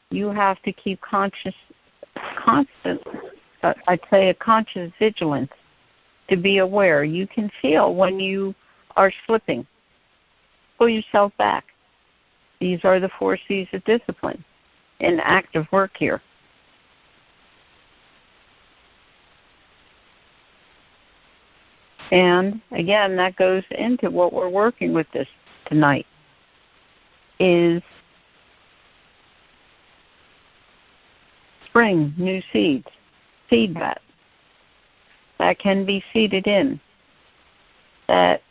you have to keep constant, I'd say a conscious vigilance to be aware. You can feel when you are slipping. Pull yourself back. These are the 4 C's of discipline in active work here. And again, that goes into what we're working with this tonight, is spring, new seeds. Seed that. That can be seeded in. that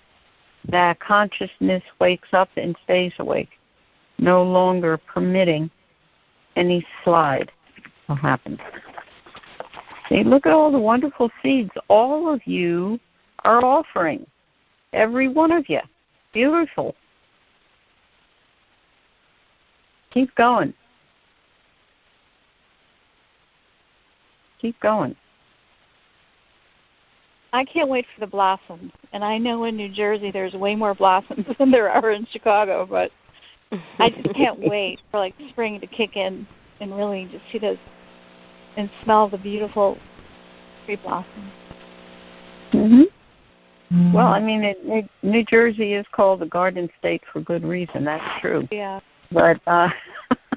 consciousness wakes up and stays awake, no longer permitting any slide will happen. See, look at all the wonderful seeds all of you are offering. Every one of you. Beautiful. Keep going. Keep going. I can't wait for the blossoms. And I know in New Jersey there's way more blossoms than there are in Chicago, but I just can't wait for like spring to kick in and really just see those and smell the beautiful tree blossoms. Mm-hmm. Well, I mean, New Jersey is called the Garden State for good reason. That's true. Yeah. But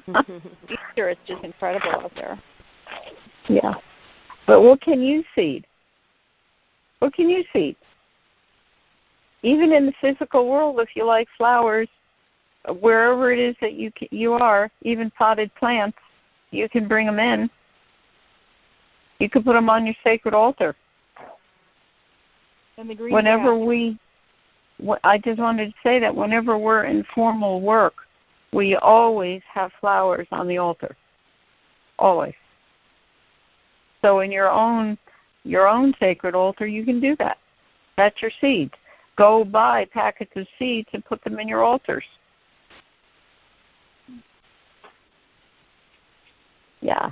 Easter is just incredible out there. Yeah. But what can you seed? What can you seed? Even in the physical world, if you like flowers, wherever it is that you are, even potted plants, you can bring them in. You can put them on your sacred altar. And the green whenever grass. I just wanted to say that whenever we're in formal work, we always have flowers on the altar. Always. So in your own sacred altar, you can do that. That's your seeds. Go buy packets of seeds and put them in your altars. Yeah.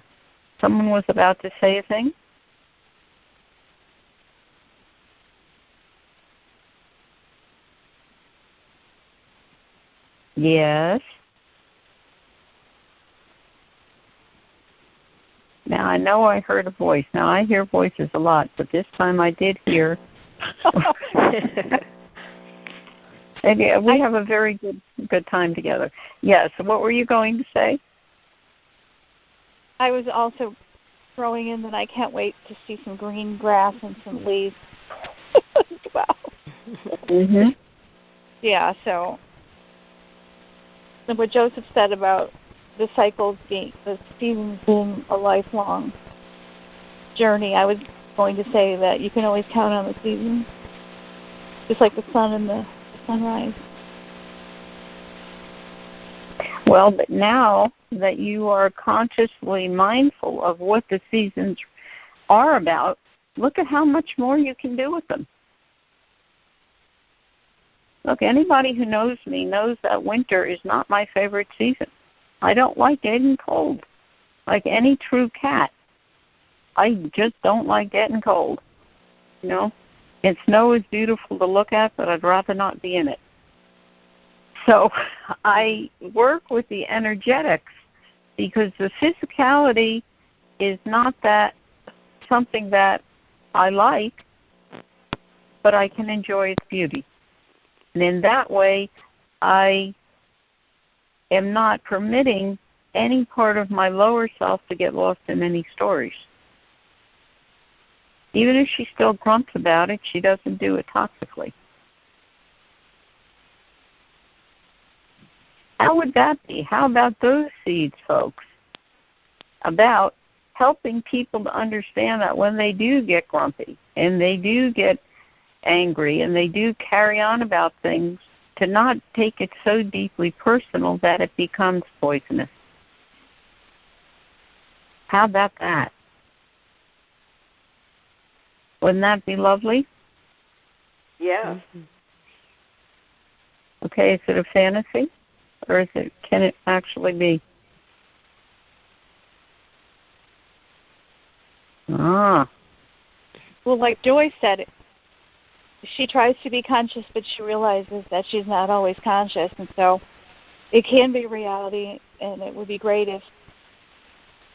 Someone was about to say a thing? Yes. Now, I know I heard a voice. Now, I hear voices a lot, but this time I did hear. And yeah, we have a very good time together. Yes. So what were you going to say? I was also throwing in that I can't wait to see some green grass and some leaves. Wow. Mhm. Yeah. So, what Joseph said about the seasons being a lifelong journey, I was going to say that you can always count on the seasons, just like the sun and the sunrise. Well, but now that you are consciously mindful of what the seasons are about, look at how much more you can do with them. Look, anybody who knows me knows that winter is not my favorite season. I don't like getting cold. Like any true cat, I just don't like getting cold. You know? And snow is beautiful to look at, but I'd rather not be in it. So I work with the energetics because the physicality is not that something that I like, but I can enjoy its beauty. And in that way, I am not permitting any part of my lower self to get lost in any stories. Even if she still grunts about it, she doesn't do it toxically. How would that be? How about those seeds, folks? About helping people to understand that when they do get grumpy and they do get angry and they do carry on about things, to not take it so deeply personal that it becomes poisonous. How about that? Wouldn't that be lovely? Yeah. Okay, is it a fantasy? Or can it actually be? Ah. Well, like Joy said, she tries to be conscious, but she realizes that she's not always conscious. And so it can be reality, and it would be great if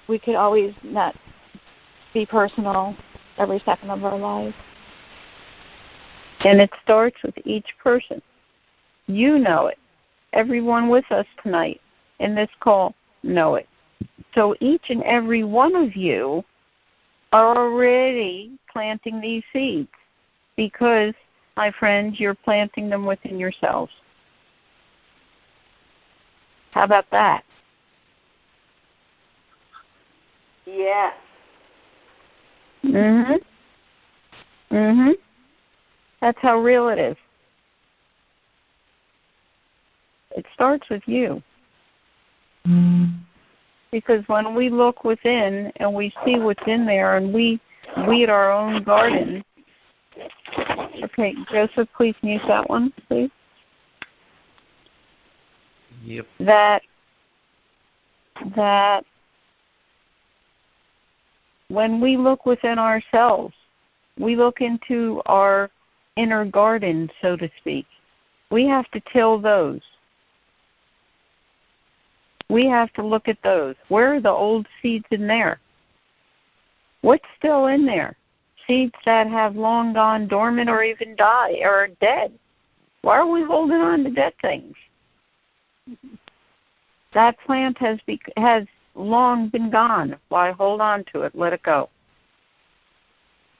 we could always not be personal every second of our lives. And it starts with each person. You know it. Everyone with us tonight in this call know it. So each and every one of you are already planting these seeds because, my friends, you're planting them within yourselves. How about that? Yes. Mhm. Mhm. That's how real it is. It starts with you. Because when we look within and we see what's in there and we weed our own garden. Okay, Joseph, please mute that one, please. Yep. That when we look within ourselves, we look into our inner garden, so to speak. We have to till those. We have to look at those. Where are the old seeds in there? What's still in there? Seeds that have long gone dormant or even died or are dead. Why are we holding on to dead things? That plant has long been gone. Why hold on to it? Let it go.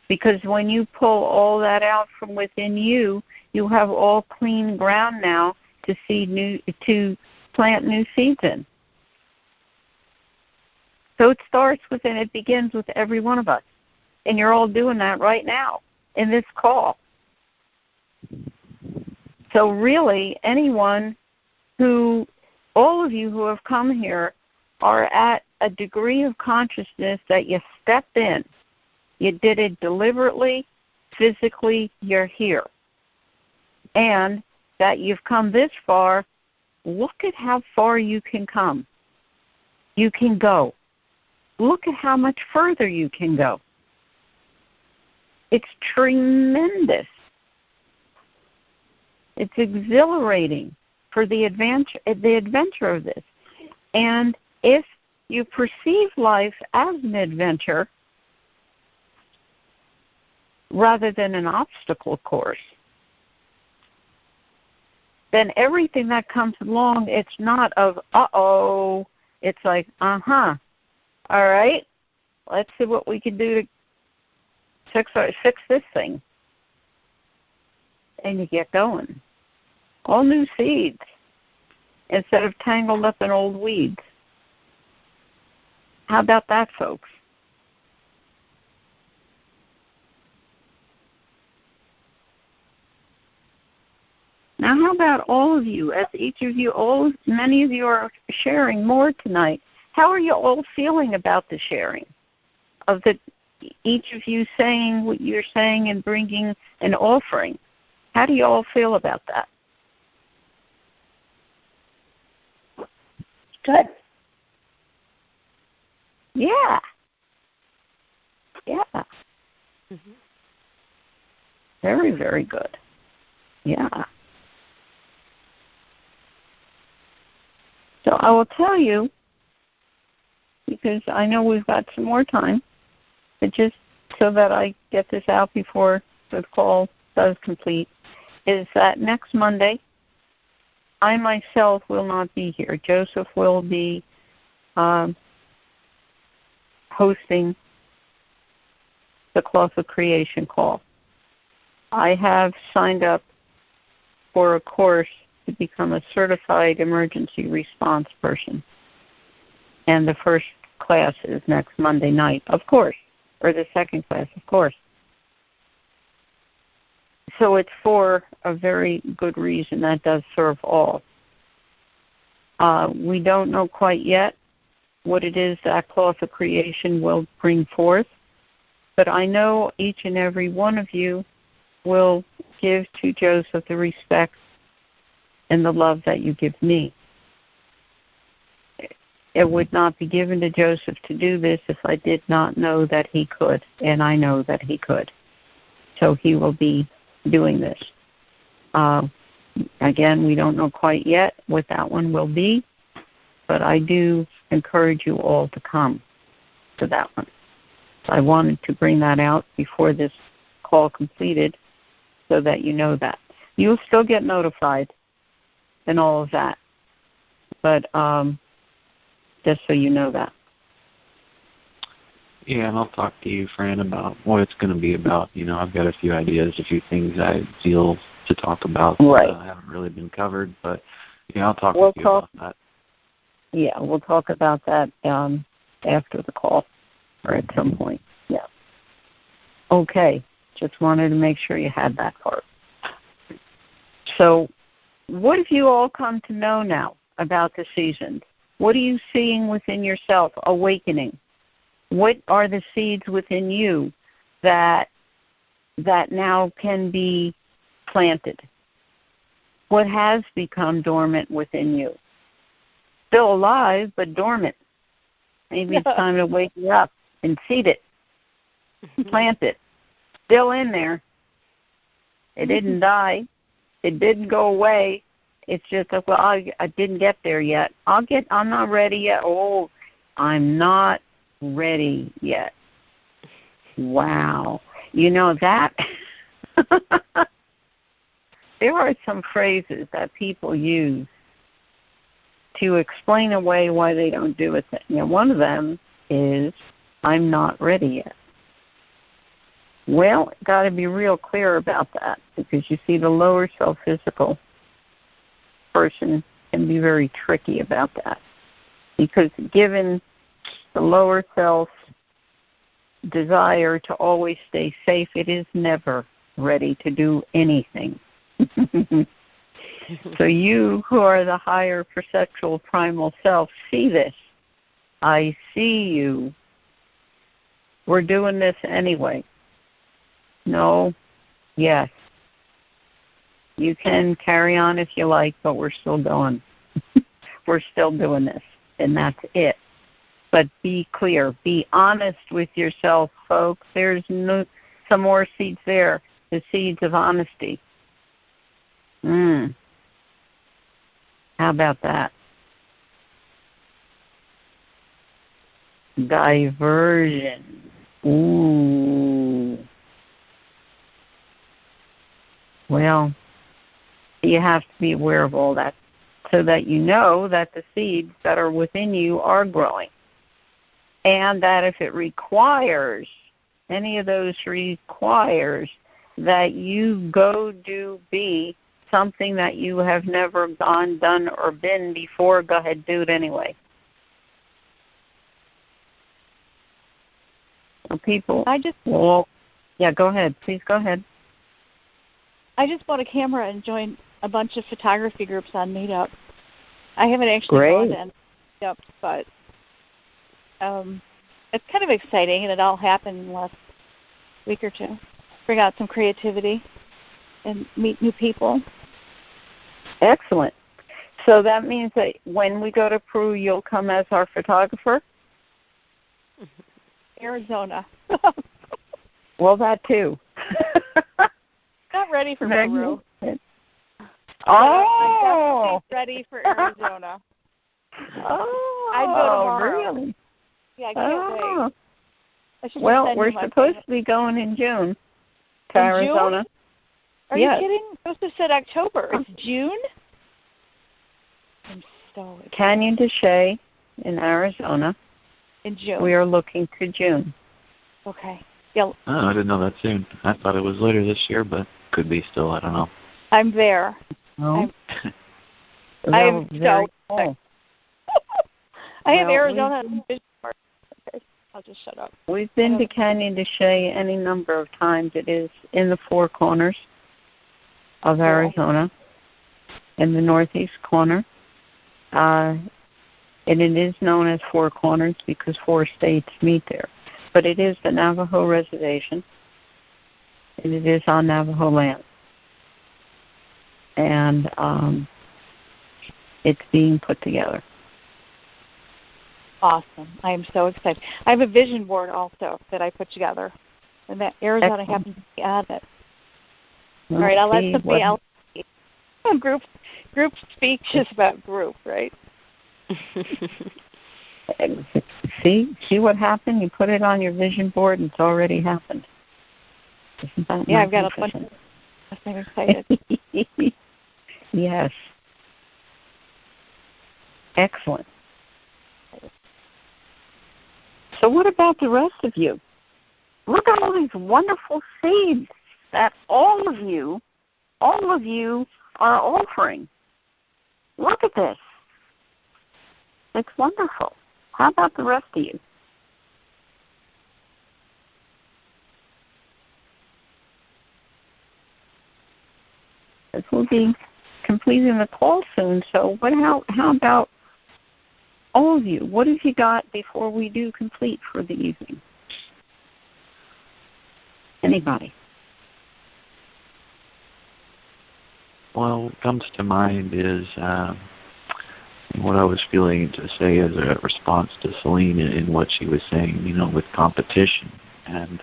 Because when you pull all that out from within you, you have all clean ground now to plant new seeds in. So it starts within, it begins with every one of us. And you're all doing that right now in this call. So really, all of you who have come here are at a degree of consciousness that you stepped in. You did it deliberately, physically, you're here. And that you've come this far, look at how far you can come. You can go. Look at how much further you can go. It's tremendous. It's exhilarating for the adventure of this. And if you perceive life as an adventure rather than an obstacle course, then everything that comes along, it's not of, uh-oh. It's like, uh-huh. All right, let's see what we can do to fix this thing. And you get going. All new seeds instead of tangled up in old weeds. How about that, folks? Now, how about all of you, as each of you, many of you are sharing more tonight. How are you all feeling about the sharing of each of you saying what you're saying and bringing an offering? How do you all feel about that? Good. Yeah. Yeah. Mm-hmm. Very, very good. Yeah. So I will tell you, because I know we've got some more time, but just so that I get this out before the call does complete, is that next Monday, I myself will not be here. Joseph will be hosting the Cloth of Creation call. I have signed up for a course to become a certified emergency response person. And the first class is next Monday night, of course, or the second class, of course. So it's for a very good reason that does serve all. We don't know quite yet what it is that Cloth of Creation will bring forth, but I know each and every one of you will give to Joseph the respect and the love that you give me. It would not be given to Joseph to do this if I did not know that he could, and I know that he could. So he will be doing this. Again, we don't know quite yet what that one will be, but I do encourage you all to come to that one. So I wanted to bring that out before this call completed so that you know that. You'll still get notified and all of that, but just so you know that. Yeah, and I'll talk to you, Fran, about what it's going to be about. You know, I've got a few ideas, a few things I feel to talk about that haven't really been covered, but yeah, I'll talk with you about that. Yeah, we'll talk about that after the call or at some point. Yeah. Okay. Just wanted to make sure you had that part. So what have you all come to know now about the seasons? What are you seeing within yourself, awakening? What are the seeds within you that now can be planted? What has become dormant within you? Still alive, but dormant. Maybe it's time to wake you up and seed it, plant it. Still in there. It didn't die. It didn't go away. It's just, well, I didn't get there yet. I'm not ready yet. Oh, I'm not ready yet. Wow. You know that? There are some phrases that people use to explain away why they don't do a thing. You know, one of them is, I'm not ready yet. Well, got to be real clear about that, because you see the lower self-physical person can be very tricky about that, because given the lower self desire to always stay safe, it is never ready to do anything. So you who are the higher perceptual primal self see this. I see you. We're doing this anyway. No. Yes. You can carry on if you like, but we're still going. We're still doing this, and that's it. But be clear. Be honest with yourself, folks. There's some more seeds there. The seeds of honesty. How about that? Diversion. Ooh. Well, you have to be aware of all that so that you know that the seeds that are within you are growing. And that if it requires, any of those requires that you go do be something that you have never gone, done, or been before, go ahead, do it anyway. So people, yeah, go ahead. Please go ahead. I just bought a camera and joined a bunch of photography groups on Meetup. I haven't actually gone to Meetup, but it's kind of exciting, and it all happened in the last week or two. Bring out some creativity and meet new people. Excellent. So that means that when we go to Peru, you'll come as our photographer? Arizona. Well, that too. Not ready for Peru. Oh! I'm ready for Arizona. Oh, I'd go tomorrow. Really? Yeah, I can't wait. Well, we're supposed to be going in June to Arizona. June? Are you kidding? Supposed to said October. It's June? I'm so excited. Canyon de Chelly in Arizona. In June. We are looking to June. Okay. Yeah. Oh, I didn't know that soon. I thought it was later this year, but could be still. I don't know. I'm there. No. I am so excited. I have Arizona on the vision board. Okay, I'll just shut up. We've been to Canyon de Chelly any number of times. It is in the Four Corners of Arizona, in the northeast corner. And it is known as Four Corners because 4 states meet there. But it is the Navajo reservation, and it is on Navajo land. And it's being put together. Awesome. I am so excited. I have a vision board also that I put together, and that Arizona happens to be on it. All right, I'll let somebody else speak. Group speeches about group, right? See what happened? You put it on your vision board, and it's already happened. Isn't that I've got a bunch of stuff. I'm excited. Yes. Excellent. So what about the rest of you? Look at all these wonderful seeds that all of you are offering. Look at this. It's wonderful. How about the rest of you? Because we'll be completing the call soon. So how about all of you? What have you got before we do complete for the evening? Anybody? Well, what comes to mind is what I was feeling to say as a response to Celine in what she was saying, with competition, and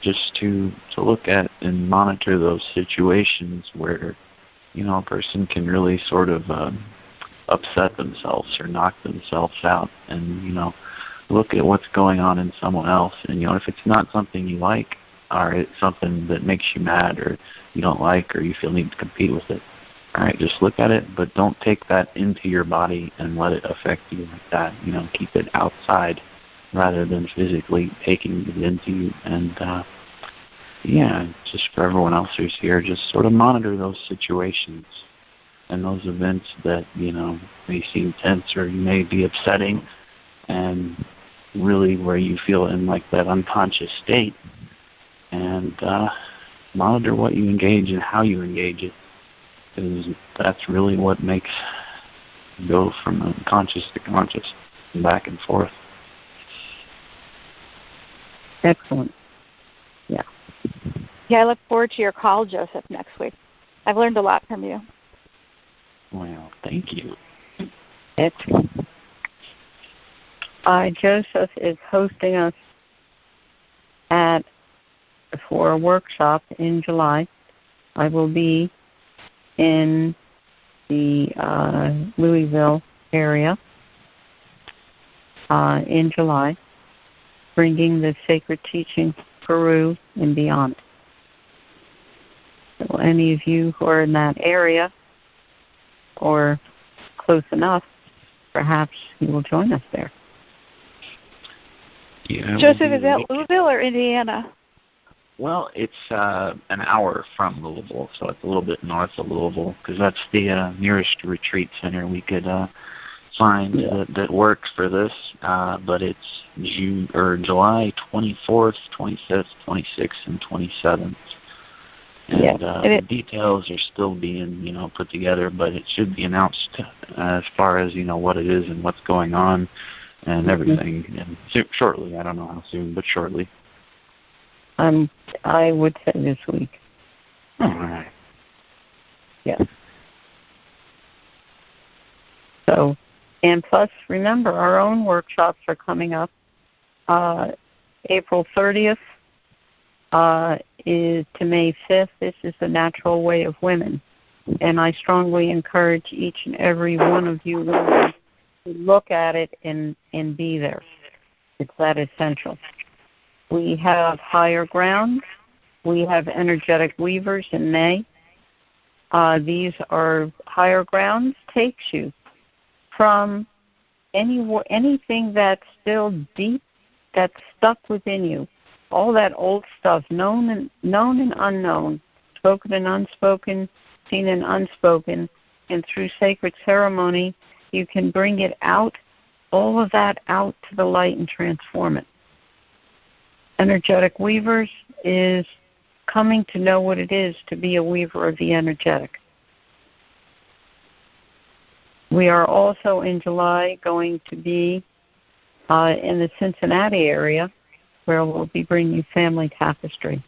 just to look at and monitor those situations where, a person can really sort of upset themselves or knock themselves out, and, look at what's going on in someone else, and, if it's not something you like, or it's something that makes you mad or you don't like or you feel need to compete with it, all right, just look at it, but don't take that into your body and let it affect you like that. Keep it outside rather than physically taking it into you. And, just for everyone else who's here, just sort of monitor those situations and those events that, may seem tense or you may be upsetting, and really where you feel in like that unconscious state. And monitor what you engage and how you engage it, because that's really what makes you go from unconscious to conscious and back and forth. Excellent. Yeah. Yeah, I look forward to your call, Joseph, next week. I've learned a lot from you. Well, thank you. Excellent. Joseph is hosting us for a workshop in July. I will be in the Louisville area in July, bringing the sacred teaching Peru and beyond. So any of you who are in that area or close enough, perhaps you will join us there. Yeah, Joseph, is that Louisville or Indiana? Well, it's an hour from Louisville, so it's a little bit north of Louisville, because that's the nearest retreat center we could find that works for this. But it's July 24th, 25th, 26th, and 27th. And the details are still being, put together, but it should be announced as far as, what it is and what's going on and everything. And shortly, I don't know how soon, but shortly. I would say this week. All right. Yes. So, and plus, remember, our own workshops are coming up. April 30th is to May 5th. This is the natural way of women. And I strongly encourage each and every one of you women to look at it and be there. It's that essential. We have Higher Ground. We have Energetic Weavers in May. These are Higher Grounds takes you from anything that's still deep, that's stuck within you, all that old stuff, known and unknown, spoken and unspoken, seen and unspoken, and through sacred ceremony, you can bring it out, all of that out to the light and transform it. Energetic Weavers is coming to know what it is to be a weaver of the energetic. We are also in July going to be in the Cincinnati area, where we'll be bringing Family Tapestry.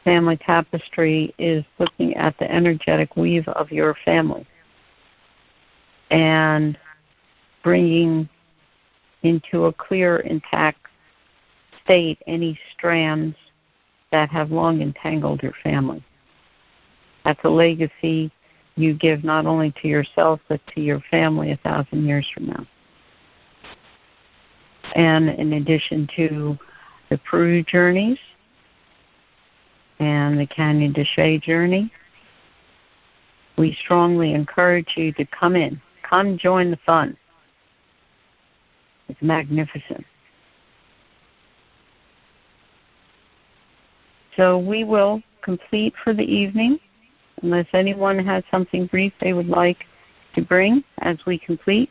Family Tapestry is looking at the energetic weave of your family and bringing into a clear, intact state any strands that have long entangled your family. That's a legacy you give not only to yourself but to your family 1,000 years from now. And in addition to the Peru journeys and the Canyon de Chelly journey, we strongly encourage you to come join the fun. It's magnificent. So we will complete for the evening, unless anyone has something brief they would like to bring as we complete.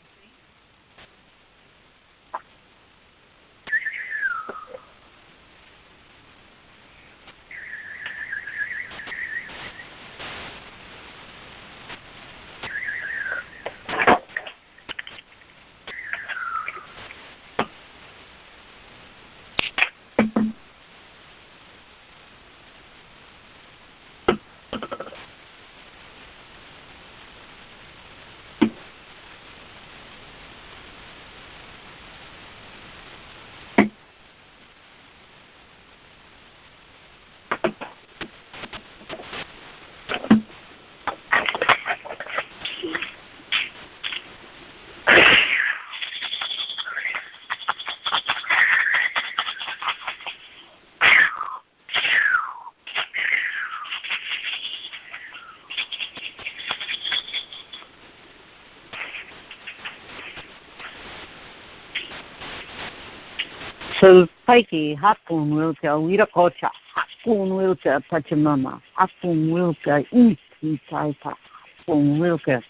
Sulpaiki, Hapun Wilka, Wirakocha, Hapun Wilka, Pachamama, Hapun Wilka, Iti Taipa, Hapun Wilka,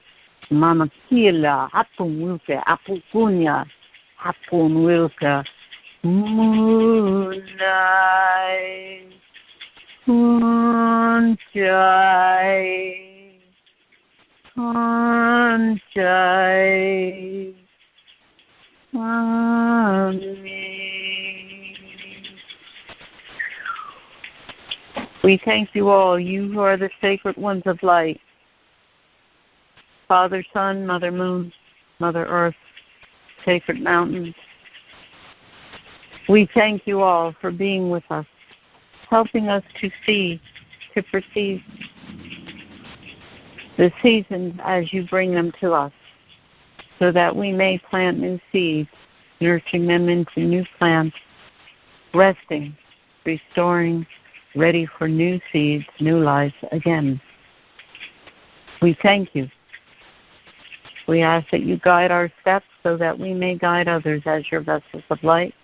Mama Kila, Hapun Wilka, Apupunya, Hapun Wilka, Moonlight, Moonshine, Sunshine, we thank you all, you who are the sacred ones of light. Father, Sun, Mother Moon, Mother Earth, sacred mountains. We thank you all for being with us, helping us to see, to perceive the seasons as you bring them to us, so that we may plant new seeds, nurturing them into new plants, resting, restoring, ready for new seeds, new lives again. We thank you. We ask that you guide our steps so that we may guide others as your vessels of light.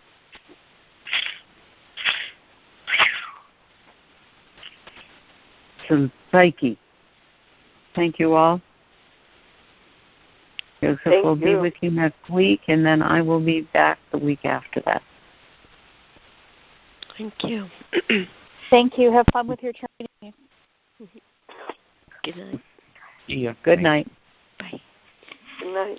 So, Psyche, thank you all. Joseph will be with you next week, and then I will be back the week after that. Thank you. Thank you. Have fun with your training. Good night. Yeah. Good night. Bye. Good night.